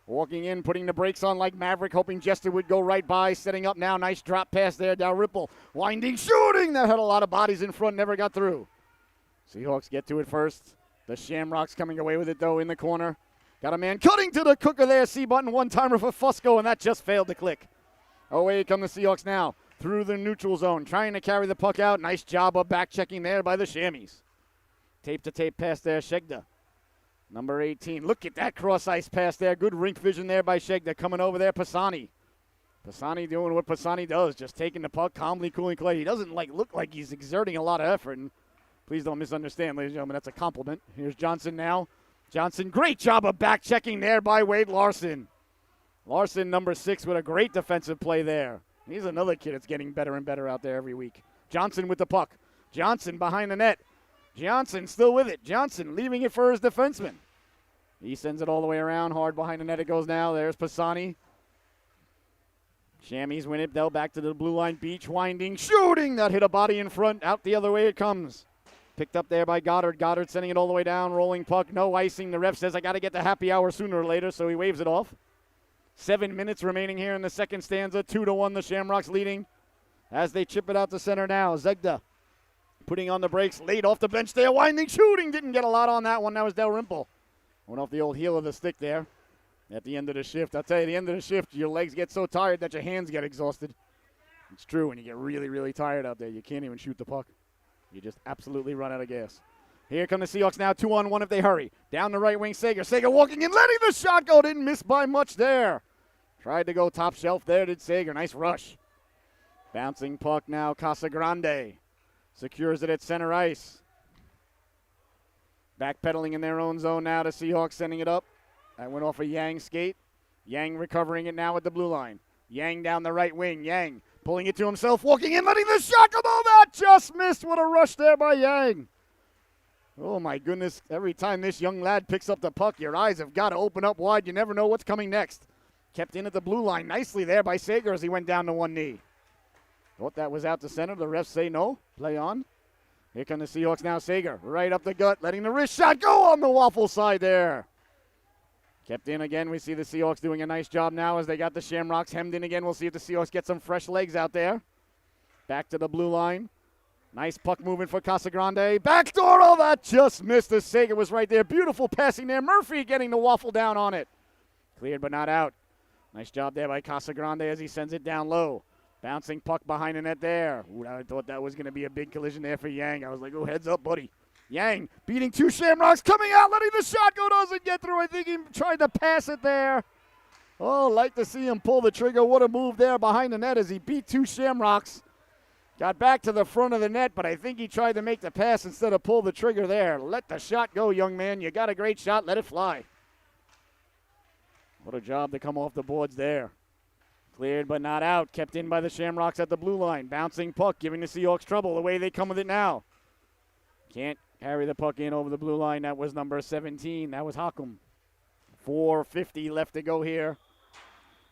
Walking in, putting the brakes on like Maverick, hoping Jester would go right by. Setting up now. Nice drop pass there. Dalrymple winding, shooting. That had a lot of bodies in front. Never got through. Seahawks get to it first. The Shamrocks coming away with it, though, in the corner. Got a man cutting to the cooker there. C-button one-timer for Fusco, and that just failed to click. Away come the Seahawks now. Through the neutral zone. Trying to carry the puck out. Nice job of back-checking there by the Shammies. Tape-to-tape pass there, Shegda. Number 18. Look at that cross-ice pass there. Good rink vision there by Shegda. Coming over there, Pisani. Pisani doing what Pisani does. Just taking the puck, calmly cooling clay. He doesn't look like he's exerting a lot of effort. And please don't misunderstand, ladies and gentlemen. That's a compliment. Here's Johnson now. Johnson, great job of back-checking there by Wade Larson. Larson, number 6, with a great defensive play there. He's another kid that's getting better and better out there every week. Johnson with the puck. Johnson behind the net. Johnson still with it. Johnson leaving it for his defenseman. He sends it all the way around. Hard behind the net it goes now. There's Pisani. Shammies win it. Dell back to the blue line. Beach winding. Shooting. That hit a body in front. Out the other way it comes. Picked up there by Goddard. Goddard sending it all the way down. Rolling puck. No icing. The ref says I got to get the happy hour sooner or later, so he waves it off. 7 minutes remaining here in the second stanza. 2-1 the Shamrocks leading as they chip it out to center now. Zegda putting on the brakes. Late off the bench there. Winding, shooting. Didn't get a lot on that one. That was Dalrymple. Went off the old heel of the stick there at the end of the shift. I'll tell you, at the end of the shift, your legs get so tired that your hands get exhausted. It's true. When you get really, really tired out there, you can't even shoot the puck. You just absolutely run out of gas. Here come the Seahawks now, 2-on-1 if they hurry. Down the right wing, Sager. Sager walking in, letting the shot go. Didn't miss by much there. Tried to go top shelf there, did Sager. Nice rush. Bouncing puck now, Casagrande. Secures it at center ice. Backpedaling in their own zone now, the Seahawks sending it up. That went off a Yang skate. Yang recovering it now at the blue line. Yang down the right wing. Yang pulling it to himself, walking in, letting the shot go. Oh, that just missed. What a rush there by Yang. Oh, my goodness. Every time this young lad picks up the puck, your eyes have got to open up wide. You never know what's coming next. Kept in at the blue line nicely there by Sager as he went down to one knee. Thought that was out to center. The refs say no. Play on. Here come the Seahawks now. Sager right up the gut, letting the wrist shot go on the waffle side there. Kept in again. We see the Seahawks doing a nice job now as they got the Shamrocks hemmed in again. We'll see if the Seahawks get some fresh legs out there. Back to the blue line. Nice puck movement for Casagrande. Backdoor, oh, that just missed. The Sega was right there. Beautiful passing there. Murphy getting the waffle down on it. Cleared but not out. Nice job there by Casagrande as he sends it down low. Bouncing puck behind the net there. Ooh, I thought that was going to be a big collision there for Yang. I was like, oh, heads up, buddy. Yang beating two Shamrocks, coming out, letting the shot go, doesn't get through. I think he tried to pass it there. Oh, like to see him pull the trigger. What a move there behind the net as he beat two Shamrocks. Got back to the front of the net, but I think he tried to make the pass instead of pull the trigger there. Let the shot go, young man. You got a great shot. Let it fly. What a job to come off the boards there. Cleared but not out. Kept in by the Shamrocks at the blue line. Bouncing puck, giving the Seahawks trouble. Away they come with it now. Can't carry the puck in over the blue line. That was number 17. That was Hockham. 4:50 left to go here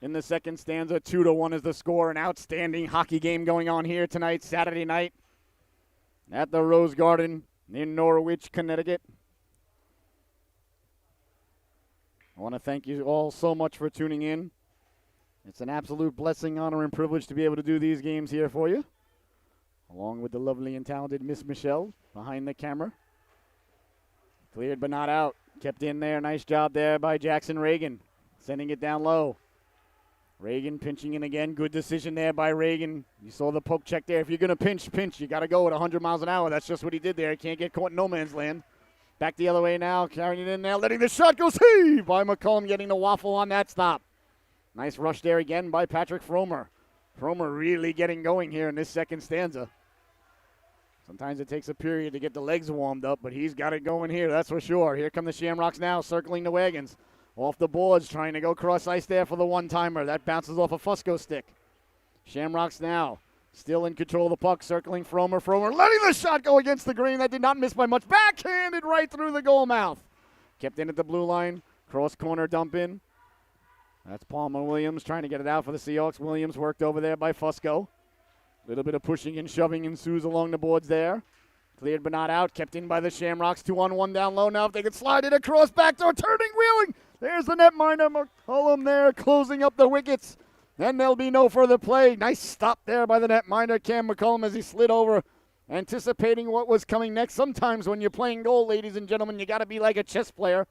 in the second stanza. 2-1 is the score. An outstanding hockey game going on here tonight, Saturday night, at the Rose Garden in Norwich, Connecticut. I want to thank you all so much for tuning in. It's an absolute blessing, honor, and privilege to be able to do these games here for you, along with the lovely and talented Miss Michelle behind the camera. Cleared but not out. Kept in there. Nice job there by Jackson Reagan, sending it down low. Reagan pinching in again. Good decision there by Reagan. You saw the poke check there. If you're going to pinch. You got to go at 100 miles an hour. That's just what he did there. Can't get caught in no man's land. Back the other way now. Carrying it in now. Letting the shot go. See by McCollum, getting the waffle on that stop. Nice rush there again by Patrick Fromer. Fromer really getting going here in this second stanza. Sometimes it takes a period to get the legs warmed up, but he's got it going here, that's for sure. Here come the Shamrocks now, circling the wagons. Off the boards, trying to go cross ice there for the one-timer. That bounces off a Fusco stick. Shamrocks now, still in control of the puck, circling Fromer. Fromer letting the shot go against the green. That did not miss by much. Backhanded right through the goal mouth. Kept in at the blue line. Cross corner dump in. That's Palmer Williams trying to get it out for the Seahawks. Williams worked over there by Fusco. A little bit of pushing and shoving ensues along the boards there. Cleared but not out. Kept in by the Shamrocks. 2-on-1 down low now. If they can slide it across, backdoor, turning, wheeling. There's the netminder, McCollum there, closing up the wickets. Then there'll be no further play. Nice stop there by the netminder, Cam McCollum, as he slid over, anticipating what was coming next. Sometimes when you're playing goal, ladies and gentlemen, you got to be like a chess player.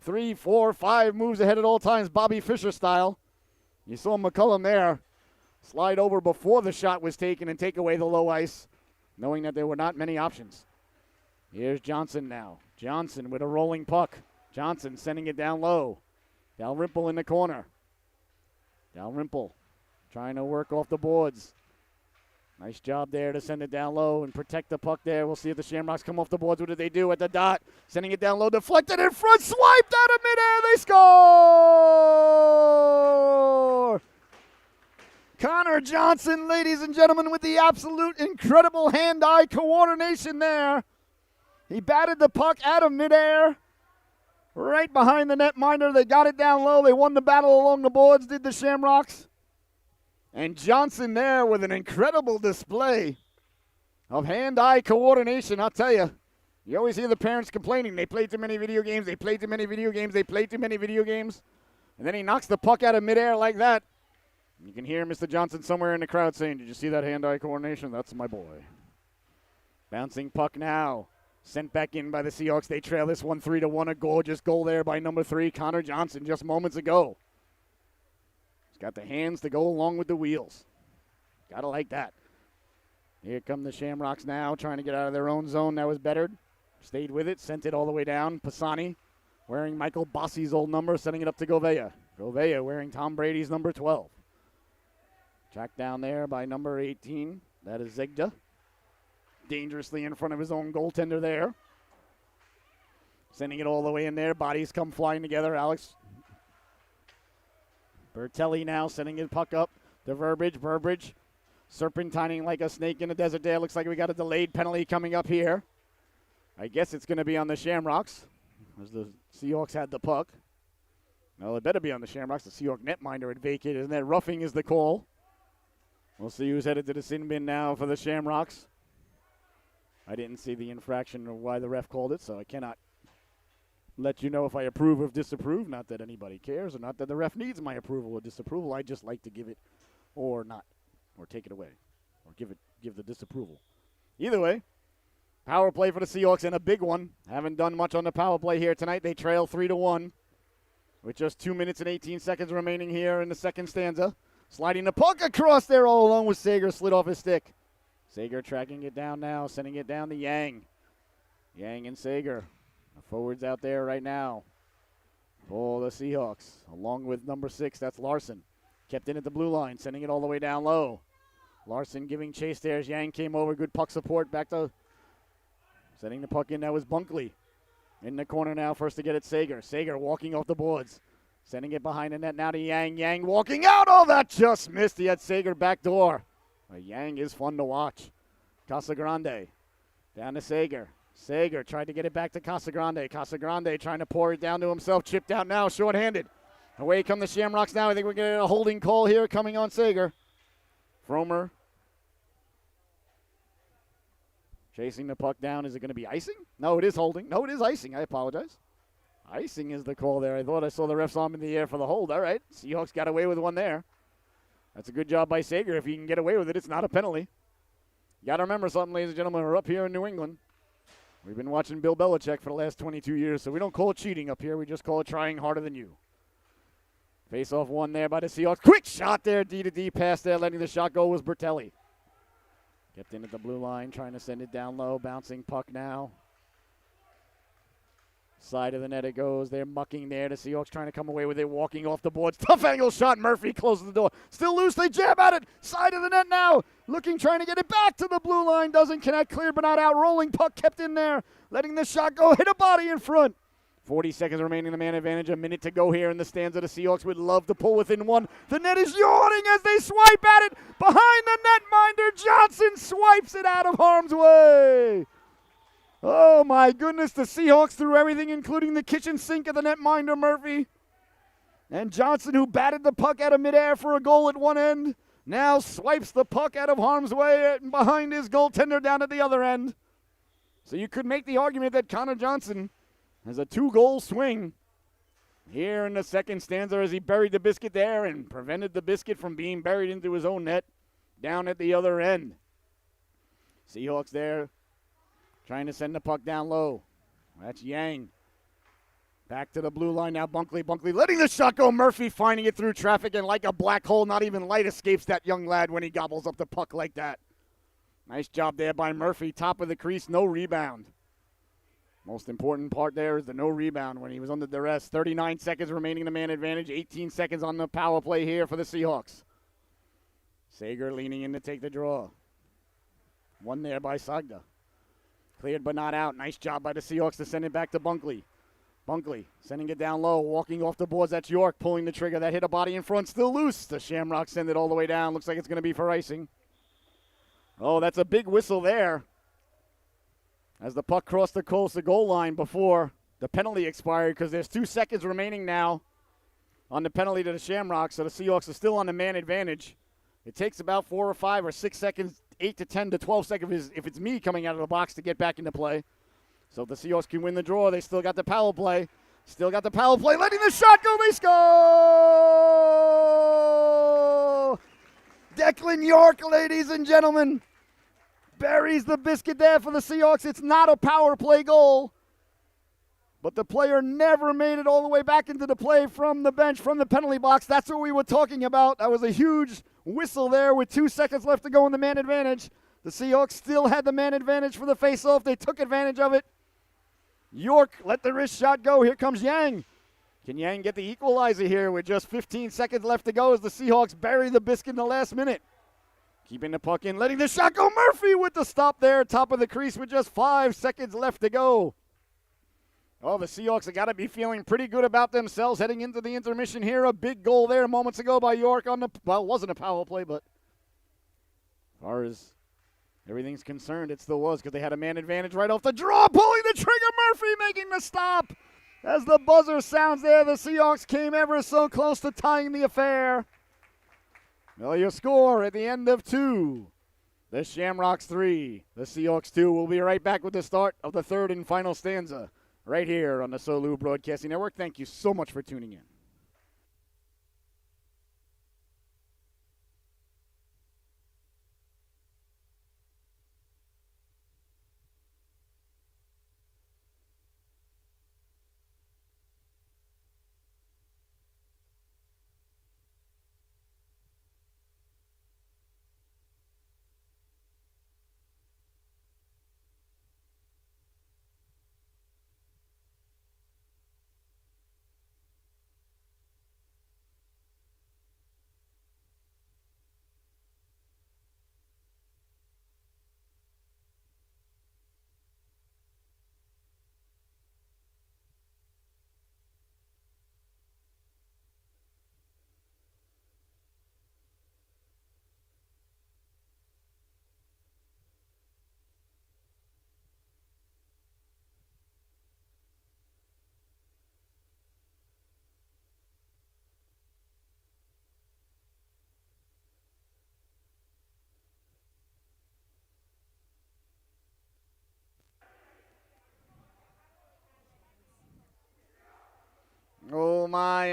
3, 4, 5 moves ahead at all times, Bobby Fischer style. You saw McCollum there slide over before the shot was taken and take away the low ice, knowing that there were not many options. Here's Johnson now. Johnson with a rolling puck. Johnson sending it down low. Dalrymple in the corner. Dalrymple trying to work off the boards. Nice job there to send it down low and protect the puck there. We'll see if the Shamrocks come off the boards. What do they do at the dot? Sending it down low, deflected in front, swiped out of midair. They score! Connor Johnson, ladies and gentlemen, with the absolute incredible hand-eye coordination there. He batted the puck out of midair, right behind the netminder. They got it down low. They won the battle along the boards, did the Shamrocks. And Johnson there with an incredible display of hand-eye coordination. I'll tell you, you always hear the parents complaining. They played too many video games. They played too many video games. They played too many video games. And then he knocks the puck out of midair like that. You can hear Mr. Johnson somewhere in the crowd saying, did you see that hand-eye coordination? That's my boy. Bouncing puck now. Sent back in by the Seahawks. They trail this one 3-1. A gorgeous goal there by number 3, Connor Johnson, just moments ago. He's got the hands to go along with the wheels. Gotta like that. Here come the Shamrocks now, trying to get out of their own zone. That was bettered. Stayed with it, sent it all the way down. Pisani wearing Michael Bossi's old number, sending it up to Govea. Govea wearing Tom Brady's number 12. Tracked down there by number 18. That is Zegda. Dangerously in front of his own goaltender there. Sending it all the way in there. Bodies come flying together. Alex Bertelli now sending his puck up to Burbridge. Burbridge serpentining like a snake in the desert there. Looks like we got a delayed penalty coming up here. I guess it's going to be on the Shamrocks, as the Seahawks had the puck. Well, it better be on the Shamrocks. The Seahawk netminder had vacated, and that roughing is the call. We'll see who's headed to the sin bin now for the Shamrocks. I didn't see the infraction or why the ref called it, so I cannot let you know if I approve or disapprove. Not that anybody cares, or not that the ref needs my approval or disapproval. I just like to give it or not, or take it away, or give the disapproval. Either way, power play for the Seahawks and a big one. Haven't done much on the power play here tonight. They trail 3-1 with just 2 minutes and 18 seconds remaining here in the second stanza. Sliding the puck across there all along with Sager, slid off his stick. Sager tracking it down now, sending it down to Yang. Yang and Sager, the forwards out there right now for the Seahawks, along with number 6, that's Larson. Kept in at the blue line, sending it all the way down low. Larson giving chase there as Yang came over, good puck support, back to sending the puck in. That was Bunkley. In the corner now, first to get it, Sager. Sager walking off the boards. Sending it behind the net now to Yang. Yang walking out. Oh, that just missed. He had Sager back door. But Yang is fun to watch. Casagrande down to Sager. Sager tried to get it back to Casagrande. Casagrande trying to pour it down to himself. Chipped out now, shorthanded. Away come the Shamrocks now. I think we're getting a holding call here coming on Sager. Fromer chasing the puck down. Is it going to be icing? No, it is holding. No, it is icing. I apologize. Icing is the call there. I thought I saw the ref's arm in the air for the hold. All right. Seahawks got away with one there. That's a good job by Sager. If he can get away with it, it's not a penalty. You got to remember something, ladies and gentlemen. We're up here in New England. We've been watching Bill Belichick for the last 22 years, so we don't call it cheating up here. We just call it trying harder than you. Face-off one there by the Seahawks. Quick shot there. D-to-D pass there. Letting the shot go was Bertelli. Kept in at the blue line, trying to send it down low. Bouncing puck now. Side of the net it goes. They're mucking there. The Seahawks trying to come away with it. Walking off the boards. Tough angle shot. Murphy closes the door. Still loose. They jab at it. Side of the net now. Looking, trying to get it back to the blue line. Doesn't connect. Clear but not out. Rolling puck kept in there. Letting the shot go. Hit a body in front. 40 seconds remaining, the man advantage. A minute to go here in the stanza. The Seahawks would love to pull within one. The net is yawning as they swipe at it. Behind the netminder, Johnson swipes it out of harm's way. Oh, my goodness. The Seahawks threw everything, including the kitchen sink of the netminder, Murphy. And Johnson, who batted the puck out of midair for a goal at one end, now swipes the puck out of harm's way and behind his goaltender down at the other end. So you could make the argument that Connor Johnson has a 2-goal swing here in the second stanza as he buried the biscuit there and prevented the biscuit from being buried into his own net down at the other end. Seahawks there trying to send the puck down low. That's Yang. Back to the blue line now. Bunkley letting the shot go. Murphy finding it through traffic, and like a black hole, not even light escapes that young lad when he gobbles up the puck like that. Nice job there by Murphy. Top of the crease, no rebound. Most important part there is the no rebound when he was under duress. 39 seconds remaining, the man advantage. 18 seconds on the power play here for the Seahawks. Sager leaning in to take the draw. One there by Sagda. Cleared but not out. Nice job by the Seahawks to send it back to Bunkley. Bunkley sending it down low, walking off the boards. That's York pulling the trigger. That hit a body in front, still loose. The Shamrocks send it all the way down. Looks like it's going to be for icing. Oh, that's a big whistle there as the puck crossed the goal line before the penalty expired, because there's 2 seconds remaining now on the penalty to the Shamrocks, so the Seahawks are still on the man advantage. It takes about 4 or 5 or 6 seconds, 8 to 10 to 12 seconds if it's me coming out of the box to get back into play. So if the Seahawks can win the draw, they still got the power play. Letting the shot go. They score! Declan York, ladies and gentlemen, buries the biscuit there for the Seahawks. It's not a power play goal, but the player never made it all the way back into the play from the bench, from the penalty box. That's what we were talking about. That was a huge whistle there with 2 seconds left to go in the man advantage. The Seahawks still had the man advantage for the face-off. They took advantage of it. York let the wrist shot go. Here comes Yang. Can Yang get the equalizer here with just 15 seconds left to go as the Seahawks bury the biscuit in the last minute? Keeping the puck in, letting the shot go. Murphy with the stop there, top of the crease with just 5 seconds left to go. Oh, the Seahawks have got to be feeling pretty good about themselves heading into the intermission here. A big goal there moments ago by York on the, well, it wasn't a power play, but as far as everything's concerned, it still was, because they had a man advantage right off the draw. Pulling the trigger, Murphy making the stop. As the buzzer sounds there, the Seahawks came ever so close to tying the affair. Well, your score at the end of 2. The Shamrocks 3, the Seahawks 2. We'll be right back with the start of the third and final stanza right here on the SOLU Broadcasting Network. Thank you so much for tuning in.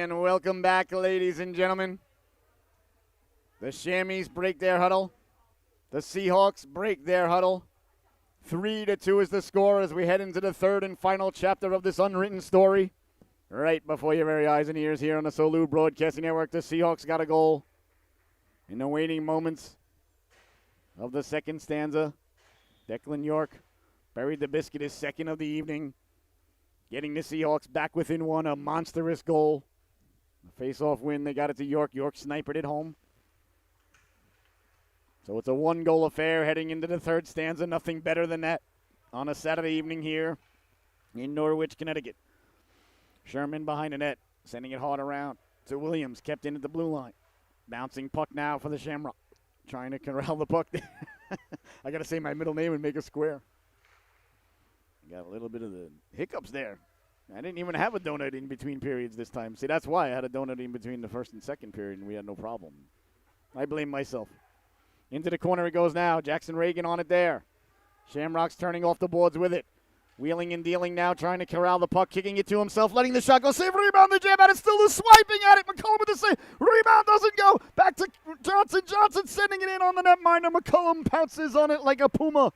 And welcome back, ladies and gentlemen. The Chamois break their huddle. The Seahawks break their huddle. 3-2 is the score as we head into the third and final chapter of this unwritten story. Right before your very eyes and ears here on the SOLU Broadcasting Network, the Seahawks got a goal. In the waning moments of the second stanza, Declan York buried the biscuit, his second of the evening, getting the Seahawks back within one, a monstrous goal. A face-off win, they got it to York. York sniped it home. So it's a one-goal affair heading into the third stanza. Nothing better than that on a Saturday evening here in Norwich, Connecticut. Sherman behind the net, sending it hard around to Williams, kept in at the blue line. Bouncing puck now for the Shamrock. Trying to corral the puck there. I got to say my middle name and make a square. Got a little bit of the hiccups there. I didn't even have a donut in between periods this time. See, that's why I had a donut in between the first and second period, and we had no problem. I blame myself. Into the corner it goes now. Jackson Reagan on it there. Shamrock's turning off the boards with it. Wheeling and dealing now, trying to corral the puck, kicking it to himself, letting the shot go. Save, rebound, the jam at it, still is swiping at it. McCollum with the save. Rebound doesn't go. Back to Johnson. Johnson sending it in on the netminder. McCollum pounces on it like a puma.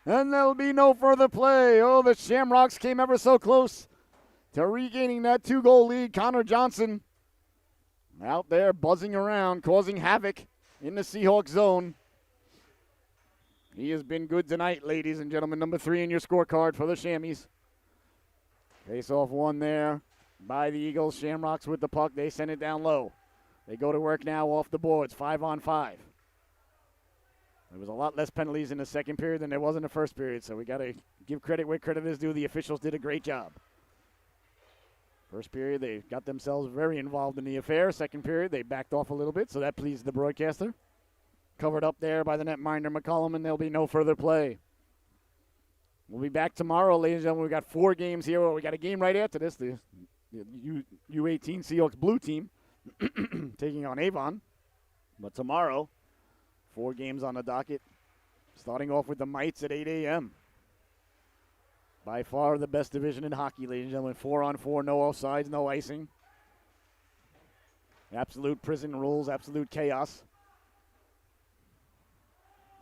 And there'll be no further play. Oh, the Shamrocks came ever so close to regaining that 2-goal lead. Connor Johnson out there buzzing around, causing havoc in the Seahawks zone. He has been good tonight, ladies and gentlemen. Number 3 in your scorecard for the Chamois. Face-off one there by the Eagles. Shamrocks with the puck. They send it down low. They go to work now off the boards, 5-on-5. There was a lot less penalties in the second period than there was in the first period, so we got to give credit where credit is due. The officials did a great job. First period, they got themselves very involved in the affair. Second period, they backed off a little bit, so that pleased the broadcaster. Covered up there by the netminder McCollum, and there'll be no further play. We'll be back tomorrow, ladies and gentlemen. We've got 4 games here. We got a game right after this. The U18 Seahawks blue team taking on Avon. But tomorrow, 4 games on the docket. Starting off with the Mites at 8 a.m. By far the best division in hockey, ladies and gentlemen. 4-on-4, no offsides, no icing. Absolute prison rules, absolute chaos.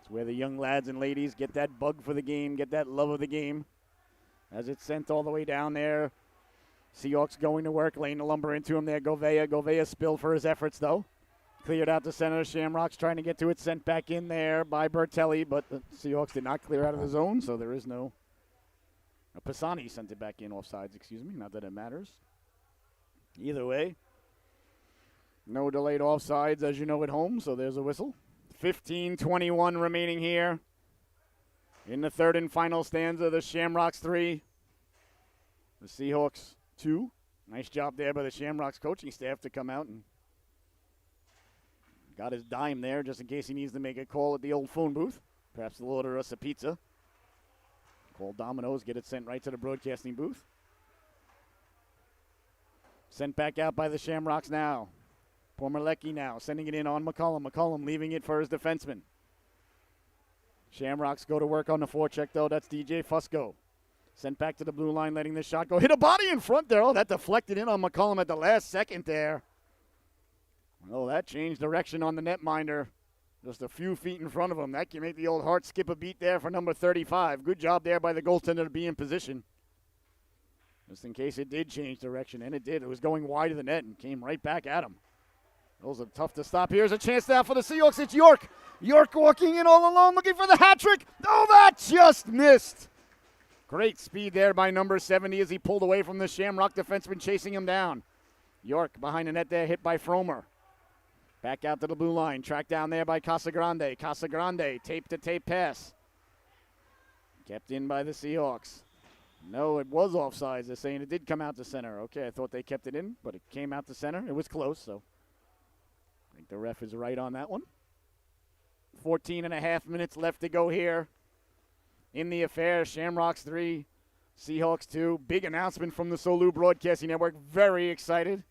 It's where the young lads and ladies get that bug for the game, get that love of the game. As it's sent all the way down there. Seahawks going to work, laying the lumber into him there. Govea spilled for his efforts, though. Cleared out the center. Shamrocks trying to get to it. Sent back in there by Bertelli, but the Seahawks did not clear out of the zone, so there is no. Pisani sent it back in offsides, excuse me. Not that it matters. Either way, no delayed offsides, as you know, at home, so there's a whistle. 15:21 remaining here in the third and final stanza. The Shamrocks 3, the Seahawks 2. Nice job there by the Shamrocks coaching staff to come out and got his dime there just in case he needs to make a call at the old phone booth. Perhaps they'll order us a pizza. Call Domino's, get it sent right to the broadcasting booth. Sent back out by the Shamrocks now. Pormalecki now sending it in on McCollum. McCollum leaving it for his defenseman. Shamrocks go to work on the forecheck, though. That's DJ Fusco. Sent back to the blue line, letting the shot go. Hit a body in front there. Oh, that deflected in on McCollum at the last second there. Oh, that changed direction on the netminder. Just a few feet in front of him. That can make the old heart skip a beat there for number 35. Good job there by the goaltender to be in position. Just in case it did change direction, and it did. It was going wide of the net and came right back at him. Those are tough to stop. Here's a chance now for the Seahawks. It's York. York walking in all alone, looking for the hat trick. Oh, that just missed. Great speed there by number 70 as he pulled away from the Shamrock defenseman chasing him down. York behind the net there, hit by Fromer. Back out to the blue line. Tracked down there by Casagrande. Casagrande, tape-to-tape pass. Kept in by the Seahawks. No, it was offsides. They're saying it did come out to center. Okay, I thought they kept it in, but it came out to center. It was close, so I think the ref is right on that one. 14 and a half minutes left to go here in the affair. Shamrocks 3, Seahawks 2. Big announcement from the SOLU Broadcasting Network. Very excited.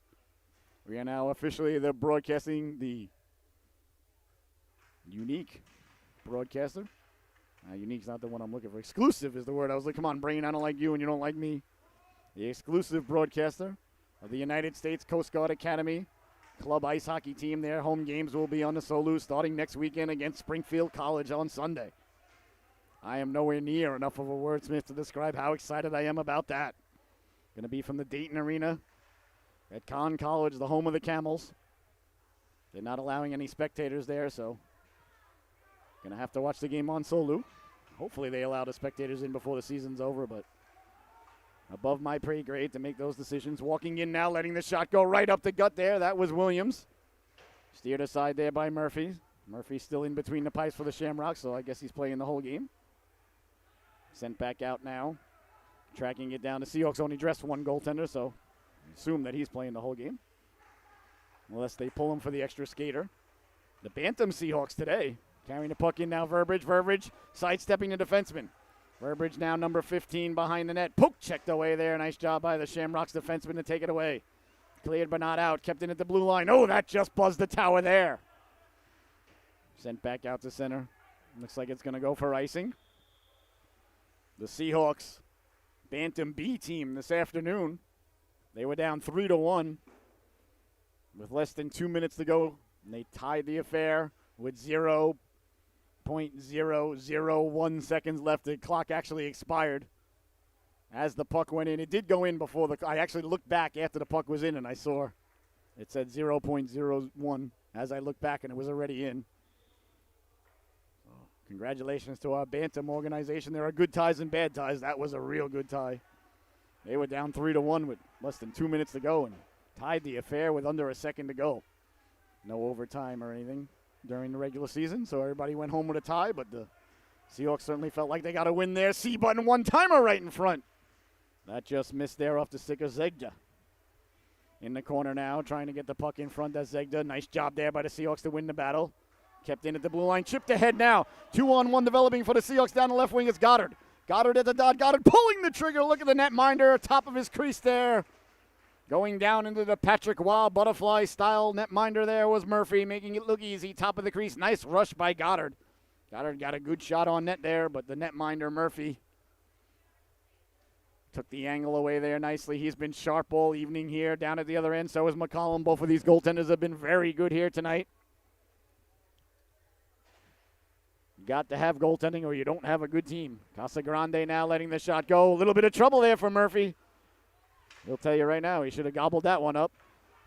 We are now officially broadcasting the unique broadcaster. Unique's not the one I'm looking for. Exclusive is the word I was like, come on, Brain, I don't like you and you don't like me. The exclusive broadcaster of the United States Coast Guard Academy Club Ice Hockey team. Their home games will be on the SOLU starting next weekend against Springfield College on Sunday. I am nowhere near enough of a wordsmith to describe how excited I am about that. Going to be from the Dayton Arena at Conn College, the home of the Camels. They're not allowing any spectators there, so going to have to watch the game on SOLU. Hopefully they allow the spectators in before the season's over, but above my pay grade to make those decisions. Walking in now, letting the shot go right up the gut there. That was Williams. Steered aside there by Murphy. Murphy's still in between the pipes for the Shamrocks, so I guess he's playing the whole game. Sent back out now. Tracking it down. The Seahawks only dressed one goaltender, so assume that he's playing the whole game. Unless they pull him for the extra skater. The Bantam Seahawks today. Carrying the puck in now, Verberidge. Verberidge sidestepping the defenseman. Verberidge now number 15 behind the net. Poke checked away there. Nice job by the Shamrocks defenseman to take it away. Cleared but not out. Kept in at the blue line. Oh, that just buzzed the tower there. Sent back out to center. Looks like it's going to go for icing. The Seahawks Bantam B team this afternoon. They were down 3-1 with less than 2 minutes to go. And they tied the affair with 0.001 seconds left. The clock actually expired as the puck went in. It did go in before I actually looked back after the puck was in, and I saw it said 0.01 as I looked back, and it was already in. So, congratulations to our Bantam organization. There are good ties and bad ties. That was a real good tie. They were down 3-1 with less than 2 minutes to go and tied the affair with under a second to go. No overtime or anything during the regular season, so everybody went home with a tie, but the Seahawks certainly felt like they got to win there. C-button one-timer right in front. That just missed there off the stick of Zegda. In the corner now, trying to get the puck in front. That's Zegda. Nice job there by the Seahawks to win the battle. Kept in at the blue line. Chipped ahead now. 2-on-1 developing for the Seahawks down the left wing. It's Goddard. Goddard at the dot. Goddard pulling the trigger. Look at the netminder. Top of his crease there. Going down into the Patrick Waugh butterfly-style netminder there was Murphy, making it look easy. Top of the crease. Nice rush by Goddard. Goddard got a good shot on net there, but the netminder, Murphy, took the angle away there nicely. He's been sharp all evening here down at the other end. So is McCollum. Both of these goaltenders have been very good here tonight. Got to have goaltending or you don't have a good team. Casagrande now letting the shot go. A little bit of trouble there for Murphy. He'll tell you right now, he should have gobbled that one up.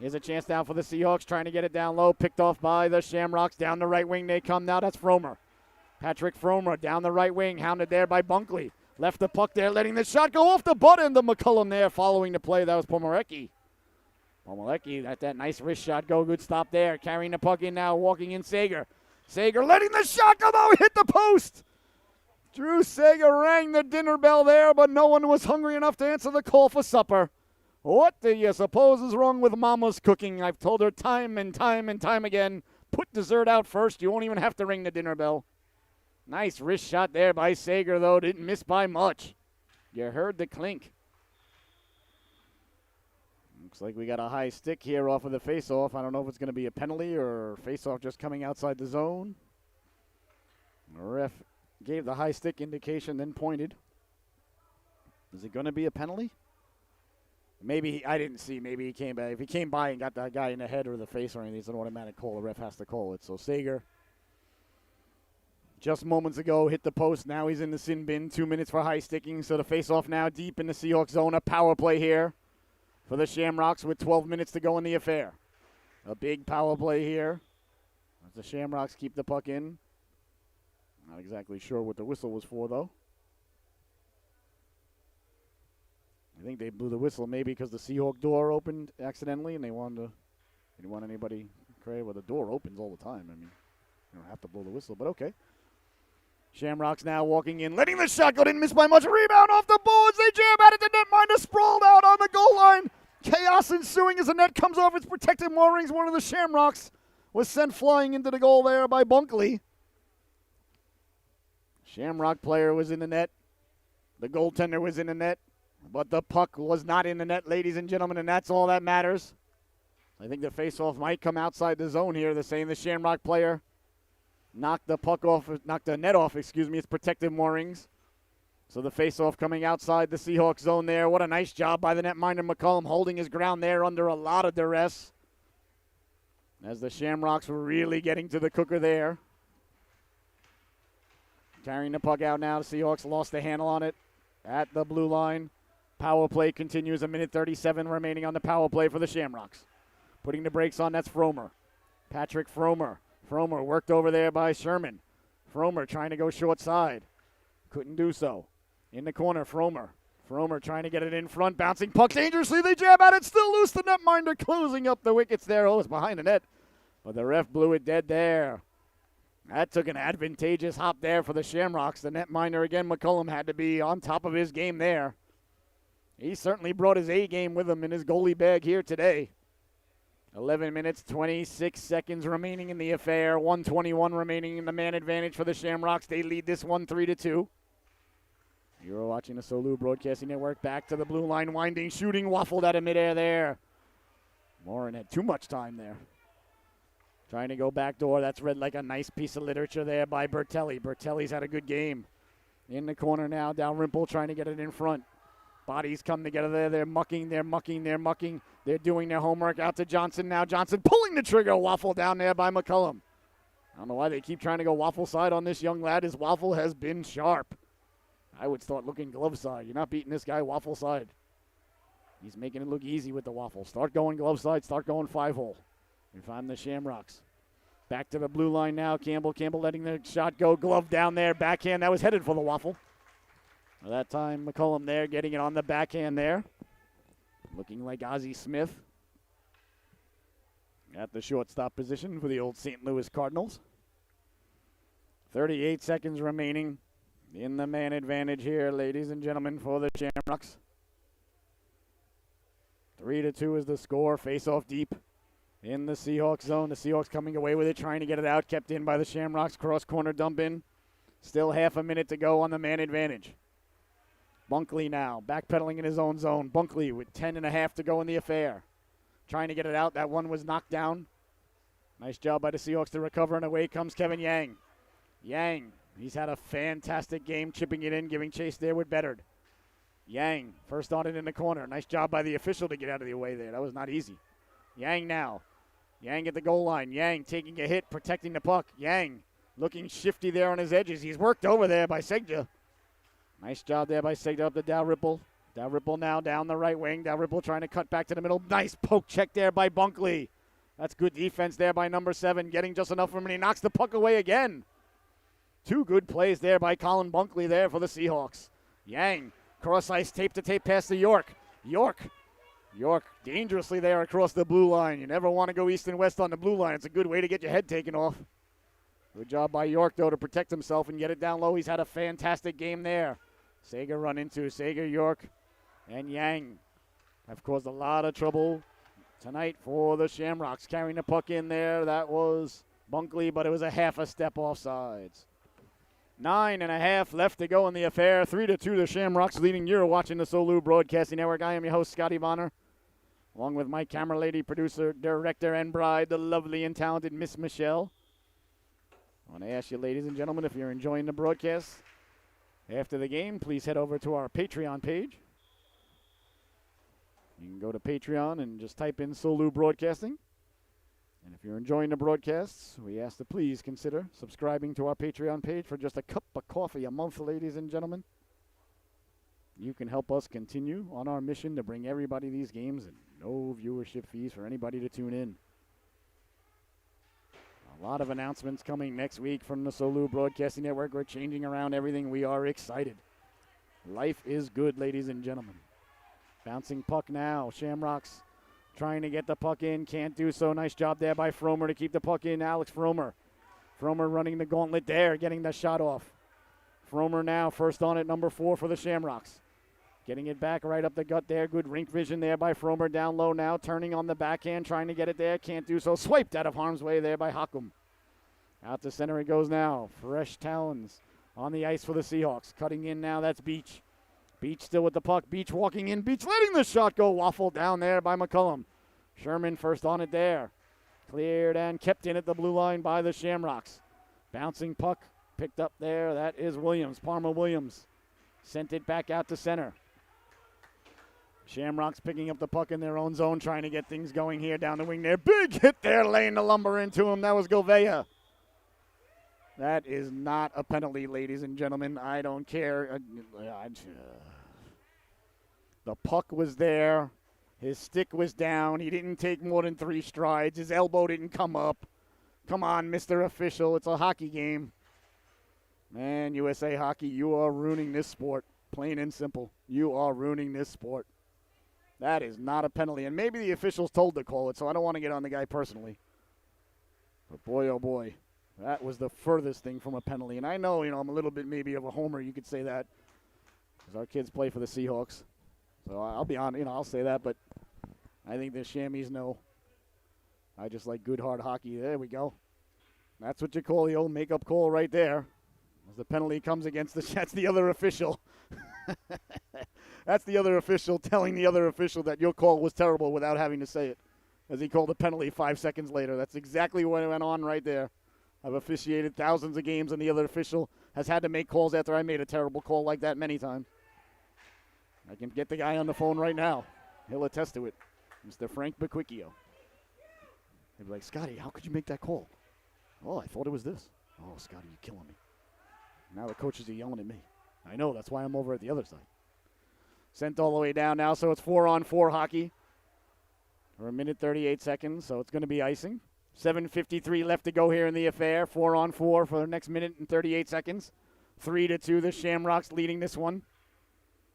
Here's a chance down for the Seahawks, trying to get it down low. Picked off by the Shamrocks. Down the right wing they come now. That's Fromer. Patrick Fromer down the right wing, hounded there by Bunkley. Left the puck there, letting the shot go off the butt end of McCullum there, following the play. That was Pomorecki. Pomorecki let that nice wrist shot go. Good stop there. Carrying the puck in now, walking in Sager. Sager letting the shot go, though, hit the post. Drew Sager rang the dinner bell there, but no one was hungry enough to answer the call for supper. What do you suppose is wrong with Mama's cooking? I've told her time and time and time again, put dessert out first. You won't even have to ring the dinner bell. Nice wrist shot there by Sager, though. Didn't miss by much. You heard the clink. Looks like we got a high stick here off of the faceoff. I don't know if it's going to be a penalty or faceoff just coming outside the zone. The ref gave the high stick indication, then pointed. Is it going to be a penalty? Maybe I didn't see. Maybe he came by. If he came by and got that guy in the head or the face or anything, it's an automatic call. The ref has to call it. So Sager, just moments ago, hit the post. Now he's in the sin bin. 2 minutes for high sticking. So the faceoff now deep in the Seahawks zone. A power play here for the Shamrocks with 12 minutes to go in the affair. A big power play here as the Shamrocks keep the puck in. Not exactly sure what the whistle was for, though. I think they blew the whistle maybe because the Seahawk door opened accidentally and they didn't want anybody crazy. Well, the door opens all the time. I mean, you don't have to blow the whistle, but okay. Shamrocks now walking in, letting the shot go. Didn't miss by much. Rebound off the boards. They jam at it. The netminder sprawled out on the goal line. Chaos ensuing as the net comes off its protective moorings. One of the Shamrocks was sent flying into the goal there by Bunkley. Shamrock player was in the net. The goaltender was in the net. But the puck was not in the net, ladies and gentlemen, and that's all that matters. I think the faceoff might come outside the zone here. They're saying the Shamrock player knocked the net off, its protective moorings. So the face-off coming outside the Seahawks zone there. What a nice job by the netminder McCollum, holding his ground there under a lot of duress. As the Shamrocks were really getting to the cooker there. Carrying the puck out now. The Seahawks lost the handle on it at the blue line. Power play continues. 1:37 remaining on the power play for the Shamrocks. Putting the brakes on, that's Fromer. Patrick Fromer. Fromer worked over there by Sherman. Fromer trying to go short side. Couldn't do so. In the corner, Fromer. Fromer trying to get it in front. Bouncing puck dangerously. They jab at it. Still loose. The netminder closing up the wickets there. Oh, it's behind the net. But the ref blew it dead there. That took an advantageous hop there for the Shamrocks. The netminder again, McCollum, had to be on top of his game there. He certainly brought his A game with him in his goalie bag here today. 11 minutes, 26 seconds remaining in the affair. 1:21 remaining in the man advantage for the Shamrocks. They lead this one 3-2. You're watching the Solu Broadcasting Network. Back to the blue line, winding, shooting, waffled out of midair there. Morin had too much time there. Trying to go backdoor. That's read like a nice piece of literature there by Bertelli. Bertelli's had a good game. In the corner now, Dalrymple trying to get it in front. Bodies come together there. They're mucking. They're doing their homework. Out to Johnson now. Johnson pulling the trigger. Waffle down there by McCollum. I don't know why they keep trying to go waffle side on this young lad. His waffle has been sharp. I would start looking glove side. You're not beating this guy waffle side. He's making it look easy with the waffle. Start going glove side. Start going 5-hole. If I'm the Shamrocks. Back to the blue line now. Campbell letting the shot go. Glove down there. Backhand. That was headed for the waffle. That time, McCollum there getting it on the backhand there. Looking like Ozzie Smith at the shortstop position for the old St. Louis Cardinals. 38 seconds remaining in the man advantage here, ladies and gentlemen, for the Shamrocks. 3-2 is the score. Face off deep in the Seahawks zone. The Seahawks coming away with it, trying to get it out. Kept in by the Shamrocks. Cross corner dump in. Still half a minute to go on the man advantage. Bunkley now, backpedaling in his own zone. Bunkley with 10.5 to go in the affair. Trying to get it out. That one was knocked down. Nice job by the Seahawks to recover, and away comes Kevin Yang. Yang, he's had a fantastic game, chipping it in, giving chase there with Beddard. Yang, first on it in the corner. Nice job by the official to get out of the way there. That was not easy. Yang now. Yang at the goal line. Yang taking a hit, protecting the puck. Yang looking shifty there on his edges. He's worked over there by SECYH. Nice job there by SECYH up to Dalrymple. Dalrymple now down the right wing. Dalrymple trying to cut back to the middle. Nice poke check there by Bunkley. That's good defense there by number 7, getting just enough from him, and he knocks the puck away again. Two good plays there by Colin Bunkley there for the Seahawks. Yang, cross ice, tape to tape pass to York. York dangerously there across the blue line. You never want to go east and west on the blue line. It's a good way to get your head taken off. Good job by York, though, to protect himself and get it down low. He's had a fantastic game there. Sager run into Sager, York, and Yang have caused a lot of trouble tonight for the Shamrocks. Carrying the puck in there, that was Bunkley, but it was a half a step offsides. 9.5 left to go in the affair. 3-2, the Shamrocks leading. You're watching the Solu Broadcasting Network. I am your host, Scotty Bonner, along with my camera lady, producer, director, and bride, the lovely and talented Miss Michelle. I want to ask you, ladies and gentlemen, if you're enjoying the broadcast after the game, please head over to our Patreon page. You can go to Patreon and just type in Solu Broadcasting. And if you're enjoying the broadcasts, we ask to please consider subscribing to our Patreon page for just a cup of coffee a month, ladies and gentlemen. You can help us continue on our mission to bring everybody these games and no viewership fees for anybody to tune in. A lot of announcements coming next week from the Solu Broadcasting Network. We're changing around everything. We are excited. Life is good, ladies and gentlemen. Bouncing puck now. Shamrocks trying to get the puck in. Can't do so. Nice job there by Fromer to keep the puck in. Alex Fromer. Fromer running the gauntlet there, getting the shot off. Fromer now first on at number 4 for the Shamrocks. Getting it back right up the gut there. Good rink vision there by Fromer down low now. Turning on the backhand, trying to get it there. Can't do so. Swiped out of harm's way there by Hockum. Out to center it goes now. Fresh talons on the ice for the Seahawks. Cutting in now, that's Beach. Beach still with the puck. Beach walking in. Beach letting the shot go. Waffle down there by McCollum. Sherman first on it there. Cleared and kept in at the blue line by the Shamrocks. Bouncing puck picked up there. That is Williams. Parma Williams. Sent it back out to center. Shamrocks picking up the puck in their own zone, trying to get things going here down the wing there. Big hit there, laying the lumber into him. That was Gouveia. That is not a penalty, ladies and gentlemen. I don't care. The puck was there. His stick was down. He didn't take more than 3 strides. His elbow didn't come up. Come on, Mr. Official. It's a hockey game. Man, USA Hockey, you are ruining this sport. Plain and simple. You are ruining this sport. That is not a penalty. And maybe the officials told to call it, so I don't want to get on the guy personally. But boy, oh boy, that was the furthest thing from a penalty. And I know, I'm a little bit maybe of a homer. You could say that. Because our kids play for the Seahawks. So I'll be on, I'll say that. But I think the Chamois know. I just like good, hard hockey. There we go. That's what you call the old make-up call right there. As the penalty comes against that's the other official. That's the other official telling the other official that your call was terrible without having to say it. As he called the penalty 5 seconds later. That's exactly what went on right there. I've officiated thousands of games, and the other official has had to make calls after I made a terrible call like that many times. I can get the guy on the phone right now. He'll attest to it. Mr. Frank Bequicchio. He'd be like, Scotty, how could you make that call? Oh, I thought it was this. Oh, Scotty, you're killing me. Now the coaches are yelling at me. I know, that's why I'm over at the other side. Sent all the way down now, so it's 4-on-4 hockey. For 1 minute 38 seconds, so it's going to be icing. 7:53 left to go here in the affair. 4-on-4 for the next 1 minute 38 seconds. 3-2, the Shamrocks leading this one.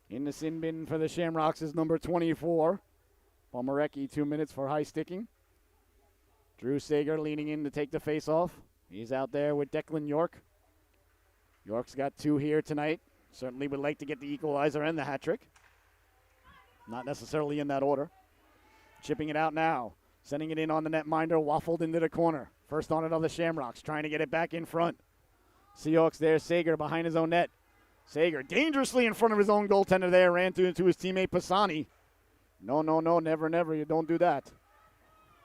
In the sin bin for the Shamrocks is number 24. Pomerecki, 2 minutes for high sticking. Drew Sager leaning in to take the face-off. He's out there with Declan York. York's got 2 here tonight. Certainly would like to get the equalizer and the hat trick. Not necessarily in that order. Chipping it out now. Sending it in on the netminder. Waffled into the corner. First on it on the Shamrocks. Trying to get it back in front. Seahawks there. Sager behind his own net. Sager dangerously in front of his own goaltender there. Ran into his teammate Pisani. No, never. You don't do that.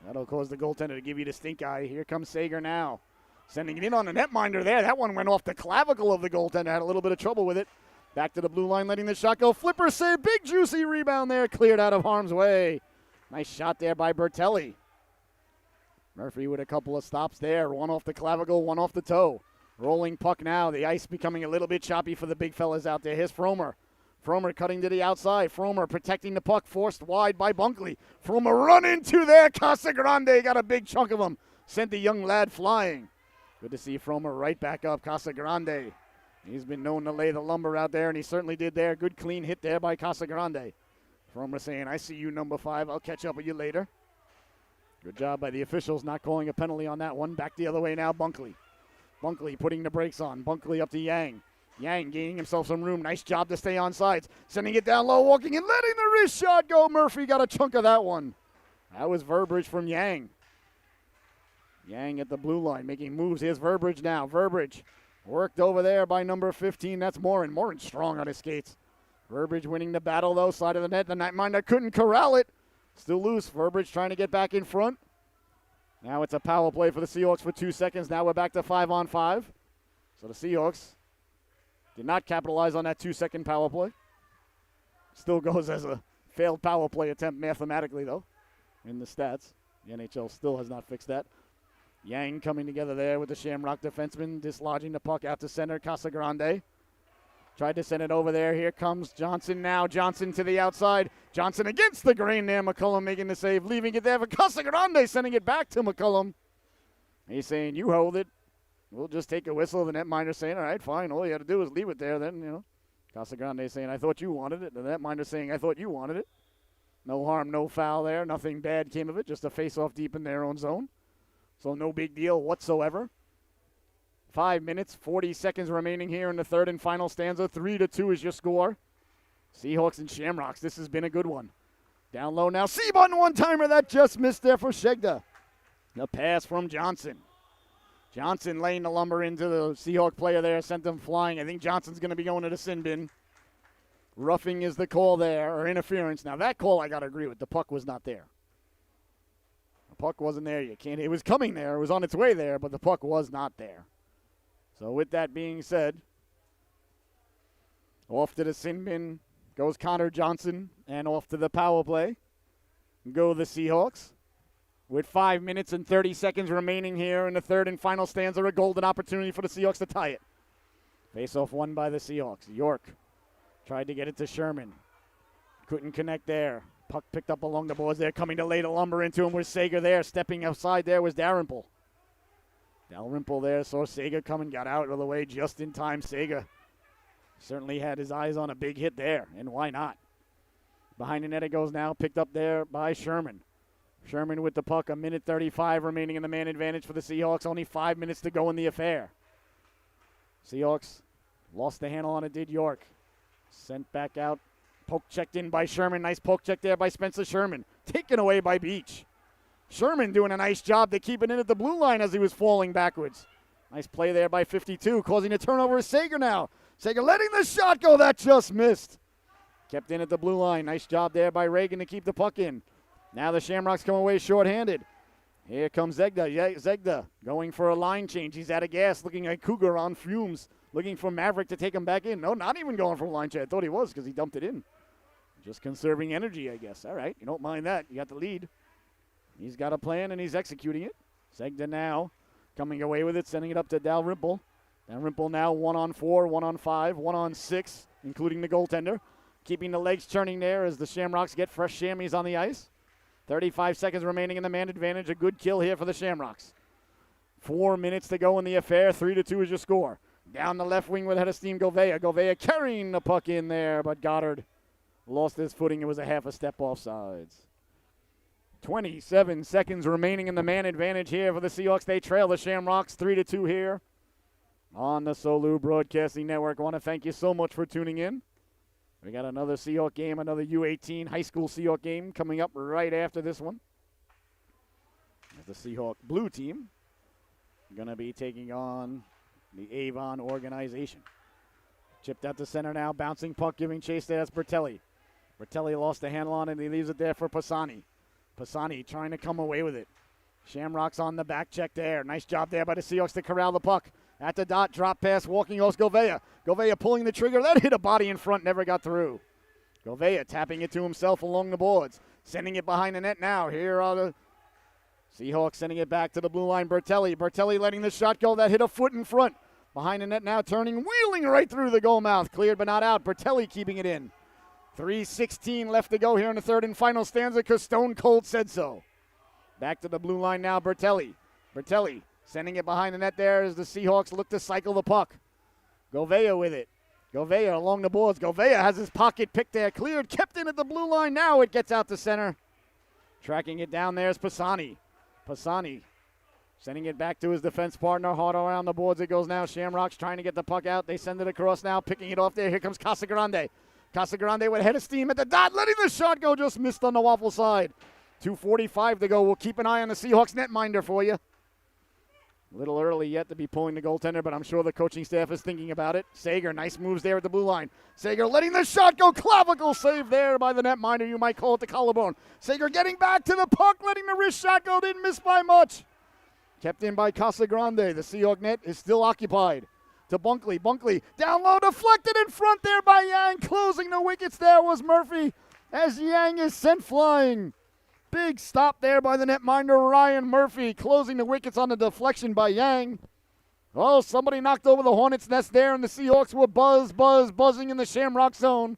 That'll cause the goaltender to give you the stink eye. Here comes Sager now. Sending it in on the netminder there. That one went off the clavicle of the goaltender. Had a little bit of trouble with it. Back to the blue line, letting the shot go. Flipper save. Big juicy rebound there. Cleared out of harm's way. Nice shot there by Bertelli. Murphy with a couple of stops there. One off the clavicle, one off the toe. Rolling puck now. The ice becoming a little bit choppy for the big fellas out there. Here's Fromer. Fromer cutting to the outside. Fromer protecting the puck. Forced wide by Bunkley. Fromer run into there. Casagrande got a big chunk of him. Sent the young lad flying. Good to see Fromer right back up. Casagrande. He's been known to lay the lumber out there, and he certainly did there. Good clean hit there by Casagrande. Fromer saying, I see you, number 5. I'll catch up with you later. Good job by the officials not calling a penalty on that one. Back the other way now, Bunkley. Bunkley putting the brakes on. Bunkley up to Yang. Yang gaining himself some room. Nice job to stay on sides. Sending it down low, walking and letting the wrist shot go. Murphy got a chunk of that one. That was Verberidge from Yang. Yang at the blue line making moves. Here's Verberidge now. Verberidge worked over there by number 15. That's Morin. Morin strong on his skates. Verberidge winning the battle, though. Side of the net. The netminder couldn't corral it. Still loose. Verberidge trying to get back in front. Now it's a power play for the Seahawks for 2 seconds. Now we're back to 5-on-5. So the Seahawks did not capitalize on that 2-second power play. Still goes as a failed power play attempt mathematically, though, in the stats. The NHL still has not fixed that. Yang coming together there with the Shamrock defenseman, dislodging the puck out to center. Casagrande tried to send it over there. Here comes Johnson now. Johnson to the outside. Johnson against the grain there. McCullum making the save, leaving it there for Casagrande, sending it back to McCullum. He's saying, you hold it. We'll just take a whistle. The netminder saying, all right, fine. All you had to do is leave it there then, Casagrande saying, I thought you wanted it. The netminder saying, I thought you wanted it. No harm, no foul there. Nothing bad came of it. Just a face-off deep in their own zone. So no big deal whatsoever. 5 minutes, 40 seconds remaining here in the third and final stanza. 3-2 is your score. Seahawks and Shamrocks, this has been a good one. Down low now. C-button one-timer. That just missed there for Shegda. The pass from Johnson. Johnson laying the lumber into the Seahawk player there. Sent them flying. I think Johnson's going to be going to the sin bin. Roughing is the call there, or interference. Now that call I got to agree with. The puck was not there. The puck wasn't there. It was coming there. It was on its way there, but the puck was not there. So with that being said, Off to the sin bin goes Connor Johnson, and off to the power play go the Seahawks. With 5 minutes and 30 seconds remaining here in the third and final stanza, a golden opportunity for the Seahawks to tie it. Face-off won by the Seahawks. York tried to get it to Sherman. Couldn't connect there. Puck picked up along the boards there, coming to lay the lumber into him with Sager there. Stepping outside there was Dalrymple. Dalrymple there saw Sager coming, got out of the way just in time. Sager certainly had his eyes on a big hit there, and why not? Behind the net it goes now, picked up there by Sherman. Sherman with the puck, 1:35 remaining in the man advantage for the Seahawks. Only 5 minutes to go in the affair. Seahawks lost the handle on it, did York. Sent back out. Poke checked in by Sherman. Nice poke check there by Spencer Sherman. Taken away by Beach. Sherman doing a nice job to keep it in at the blue line as he was falling backwards. Nice play there by 52, causing a turnover is Sager now. Sager letting the shot go. That just missed. Kept in at the blue line. Nice job there by Reagan to keep the puck in. Now the Shamrocks come away shorthanded. Here comes Zegda. Yeah, Zegda going for a line change. He's out of gas, looking like Cougar on fumes, looking for Maverick to take him back in. No, not even going for a line change. I thought he was because he dumped it in. Just conserving energy, I guess. All right, you don't mind that. You got the lead. He's got a plan, and he's executing it. Zegda now coming away with it, sending it up to Dalrymple. Dalrymple now 1-on-4, 1-on-5, 1-on-6, including the goaltender. Keeping the legs churning there as the Shamrocks get fresh chamois on the ice. 35 seconds remaining in the man advantage. A good kill here for the Shamrocks. 4 minutes to go in the affair. 3-2 is your score. Down the left wing with head of steam, Govea. Govea carrying the puck in there, but Goddard lost his footing. It was a half a step offsides. 27 seconds remaining in the man advantage here for the Seahawks. They trail the Shamrocks 3-2 here on the SOLU Broadcasting Network. I want to thank you so much for tuning in. We got another Seahawk game, another U18 high school Seahawk game coming up right after this one. As the Seahawk blue team going to be taking on the Avon organization. Chipped out to center now, bouncing puck, giving chase there. That's Bertelli. Bertelli lost the handle on it, and he leaves it there for Pisani. Pisani trying to come away with it. Shamrocks on the back check there. Nice job there by the Seahawks to corral the puck. At the dot, drop pass, walking goes Govea. Govea pulling the trigger. That hit a body in front, never got through. Govea tapping it to himself along the boards. Sending it behind the net now. Here are the Seahawks sending it back to the blue line. Bertelli. Bertelli letting the shot go. That hit a foot in front. Behind the net now, turning, wheeling right through the goal mouth. Cleared but not out. Bertelli keeping it in. 3:16 left to go here in the third and final stanza because Stone Cold said so. Back to the blue line now, Bertelli. Bertelli sending it behind the net there as the Seahawks look to cycle the puck. Govea with it. Govea along the boards. Govea has his pocket picked there. Cleared, kept in at the blue line. Now it gets out to center. Tracking it down there is Pisani. Pisani sending it back to his defense partner. Hard around the boards it goes now. Shamrocks trying to get the puck out. They send it across now. Picking it off there. Here comes Casagrande. Casagrande with a head of steam at the dot. Letting the shot go. Just missed on the waffle side. 2:45 to go. We'll keep an eye on the Seahawks netminder for you. A little early yet to be pulling the goaltender, but I'm sure the coaching staff is thinking about it. Sager, nice moves there at the blue line. Sager letting the shot go. Clavicle save there by the netminder. You might call it the collarbone. Sager getting back to the puck, letting the wrist shot go. Didn't miss by much. Kept in by Casagrande. The Seahawk net is still occupied. To Bunkley. Bunkley down low, deflected in front there by Yang. Closing the wickets there was Murphy as Yang is sent flying. Big stop there by the netminder, Ryan Murphy, closing the wickets on the deflection by Yang. Oh, somebody knocked over the Hornets' nest there, and the Seahawks were buzzing in the Shamrock zone.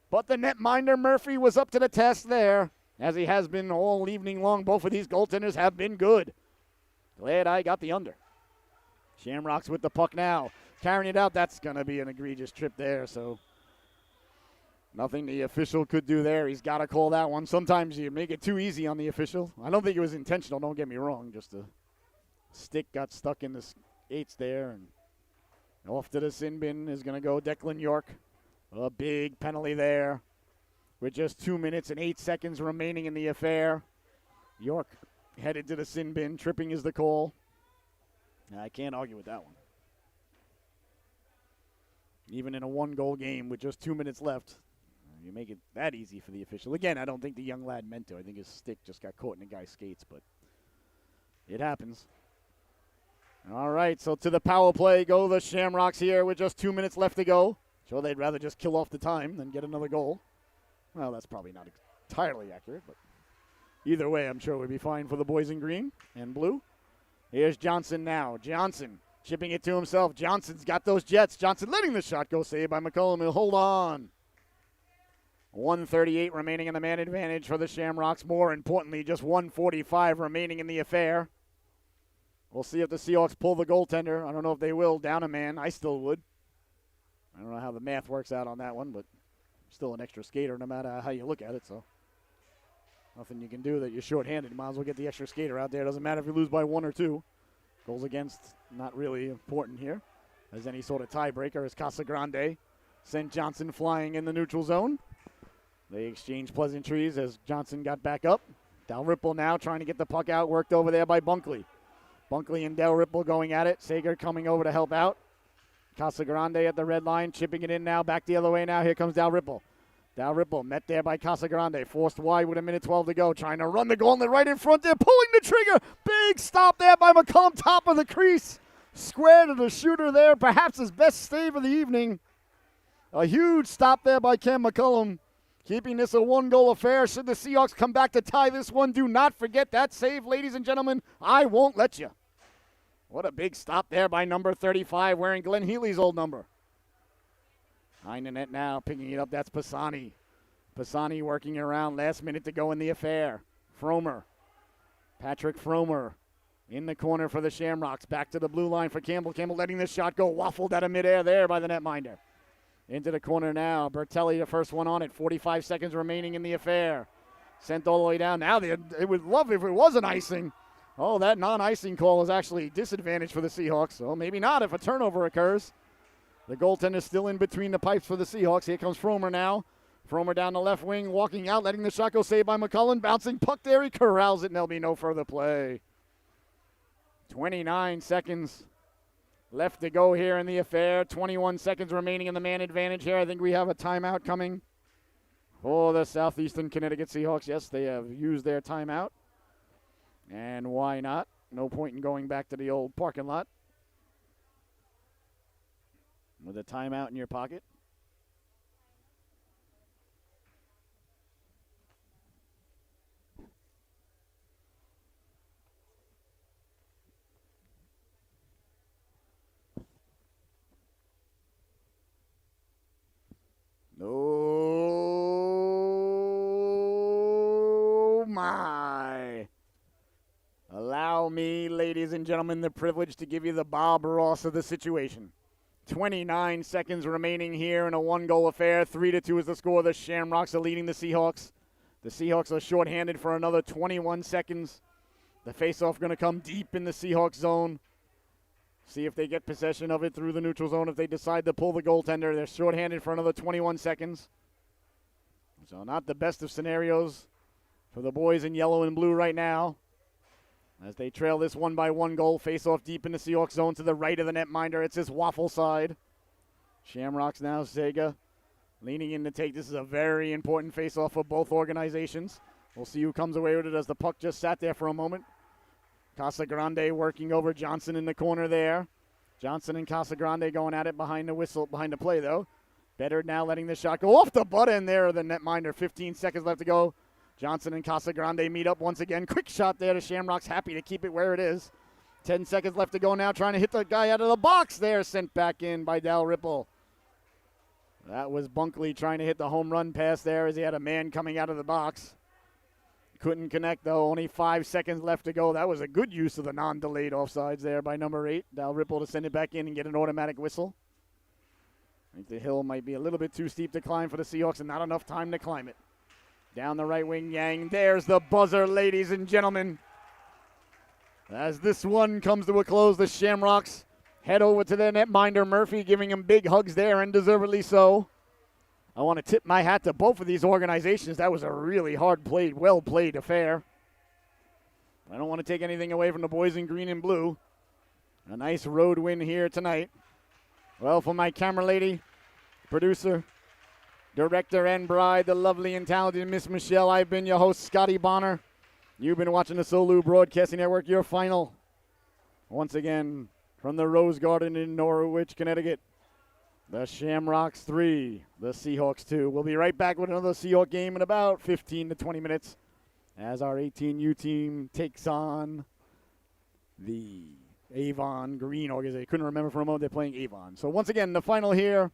But the netminder, Murphy, was up to the test there, as he has been all evening long. Both of these goaltenders have been good. Glad I got the under. Shamrocks with the puck now, carrying it out. That's going to be an egregious trip there, so nothing the official could do there. He's got to call that one. Sometimes you make it too easy on the official. I don't think it was intentional, don't get me wrong. Just a stick got stuck in the skates there. And off to the sin bin is going to go Declan York. A big penalty there with just 2 minutes and 8 seconds remaining in the affair. York headed to the sin bin. Tripping is the call. I can't argue with that one. Even in a one-goal game with just 2 minutes left, you make it that easy for the official. Again, I don't think the young lad meant to. I think his stick just got caught in the guy's skates, but it happens. All right, so to the power play go the Shamrocks here with just 2 minutes left to go. Sure, they'd rather just kill off the time than get another goal. Well, that's probably not entirely accurate, but either way, I'm sure we'd be fine for the boys in green and blue. Here's Johnson now. Johnson chipping it to himself. Johnson's got those jets. Johnson letting the shot go. Saved by McCollum. He'll hold on. 1:38 remaining in the man advantage for the Shamrocks. More importantly, just 1:45 remaining in the affair. We'll see if the Seahawks pull the goaltender. I don't know if they will. Down a man. I still would. I don't know how the math works out on that one, but still an extra skater no matter how you look at it, so nothing you can do that you're shorthanded. You might as well get the extra skater out there. Doesn't matter if you lose by 1 or 2. Goals against, not really important here as any sort of tiebreaker, as Casagrande sent Johnson flying in the neutral zone. They exchanged pleasantries as Johnson got back up. Dalrymple now trying to get the puck out, worked over there by Bunkley. Bunkley and Dalrymple going at it. Sager coming over to help out. Casagrande at the red line, chipping it in now, back the other way now. Here comes Dalrymple. Dalrymple met there by Casagrande, forced wide with 1:12 to go, trying to run the gauntlet right in front there, pulling the trigger. Big stop there by McCollum, top of the crease. Square to the shooter there, perhaps his best save of the evening. A huge stop there by Cam McCollum, keeping this a 1-goal affair. Should the Seahawks come back to tie this one, do not forget that save, ladies and gentlemen. I won't let you. What a big stop there by number 35, wearing Glenn Healy's old number. Behind the net now, picking it up, that's Pisani. Pisani working around, last minute to go in the affair. Fromer, Patrick Fromer in the corner for the Shamrocks. Back to the blue line for Campbell. Campbell letting the shot go, waffled out of midair there by the netminder. Into the corner now, Bertelli the first one on it, 45 seconds remaining in the affair. Sent all the way down. Now it would love if it was an icing. Oh, that non-icing call is actually a disadvantage for the Seahawks, so maybe not if a turnover occurs. The goaltender's still in between the pipes for the Seahawks. Here comes Fromer now. Fromer down the left wing, walking out, letting the shot go, saved by McCullen. Bouncing puck there, he corrals it, and there'll be no further play. 29 seconds left to go here in the affair. 21 seconds remaining in the man advantage here. I think we have a timeout coming for the Southeastern Connecticut Seahawks. Yes, they have used their timeout. And why not? No point in going back to the old parking lot with a timeout in your pocket. Oh, my. Allow me, ladies and gentlemen, the privilege to give you the Bob Ross of the situation. 29 seconds remaining here in a 1-goal affair. 3-2 is the score. The Shamrocks are leading the Seahawks. The Seahawks are shorthanded for another 21 seconds. The faceoff going to come deep in the Seahawks zone. See if they get possession of it through the neutral zone. If they decide to pull the goaltender, they're shorthanded for another 21 seconds. So not the best of scenarios for the boys in yellow and blue right now, as they trail this 1-by-1 goal. Face-off deep in the Seahawks zone to the right of the netminder. It's his waffle side. Shamrocks now, Sega leaning in to take. This is a very important face-off for both organizations. We'll see who comes away with it as the puck just sat there for a moment. Casagrande working over Johnson in the corner there. Johnson and Casagrande going at it behind the play, though. Better now letting the shot go off the butt end there of the netminder. 15 seconds left to go. Johnson and Casagrande meet up once again. Quick shot there to Shamrocks, happy to keep it where it is. 10 seconds left to go now, trying to hit the guy out of the box there. Sent back in by Dalrymple. That was Bunkley trying to hit the home run pass there as he had a man coming out of the box. Couldn't connect, though. Only 5 seconds left to go. That was a good use of the non-delayed offsides there by number 8. Dalrymple to send it back in and get an automatic whistle. I think the hill might be a little bit too steep to climb for the Seahawks and not enough time to climb it. Down the right wing, Yang. There's the buzzer, ladies and gentlemen. As this one comes to a close, the Shamrocks head over to their netminder, Murphy, giving him big hugs there, and deservedly so. I want to tip my hat to both of these organizations. That was a really hard-played, well-played affair. I don't want to take anything away from the boys in green and blue. A nice road win here tonight. Well, for my camera lady, producer, director, and bride, the lovely and talented Miss Michelle, I've been your host, Scotty Bonner. You've been watching the SOLU Broadcasting Network, your final, once again, from the Rose Garden in Norwich, Connecticut. The Shamrocks 3, the Seahawks 2. We'll be right back with another Seahawk game in about 15 to 20 minutes as our 18U team takes on the Avon Green organization. I couldn't remember for a moment they're playing Avon. So once again, the final here,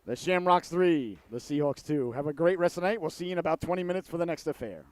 the Shamrocks 3, the Seahawks 2. Have a great rest of the night. We'll see you in about 20 minutes for the next affair.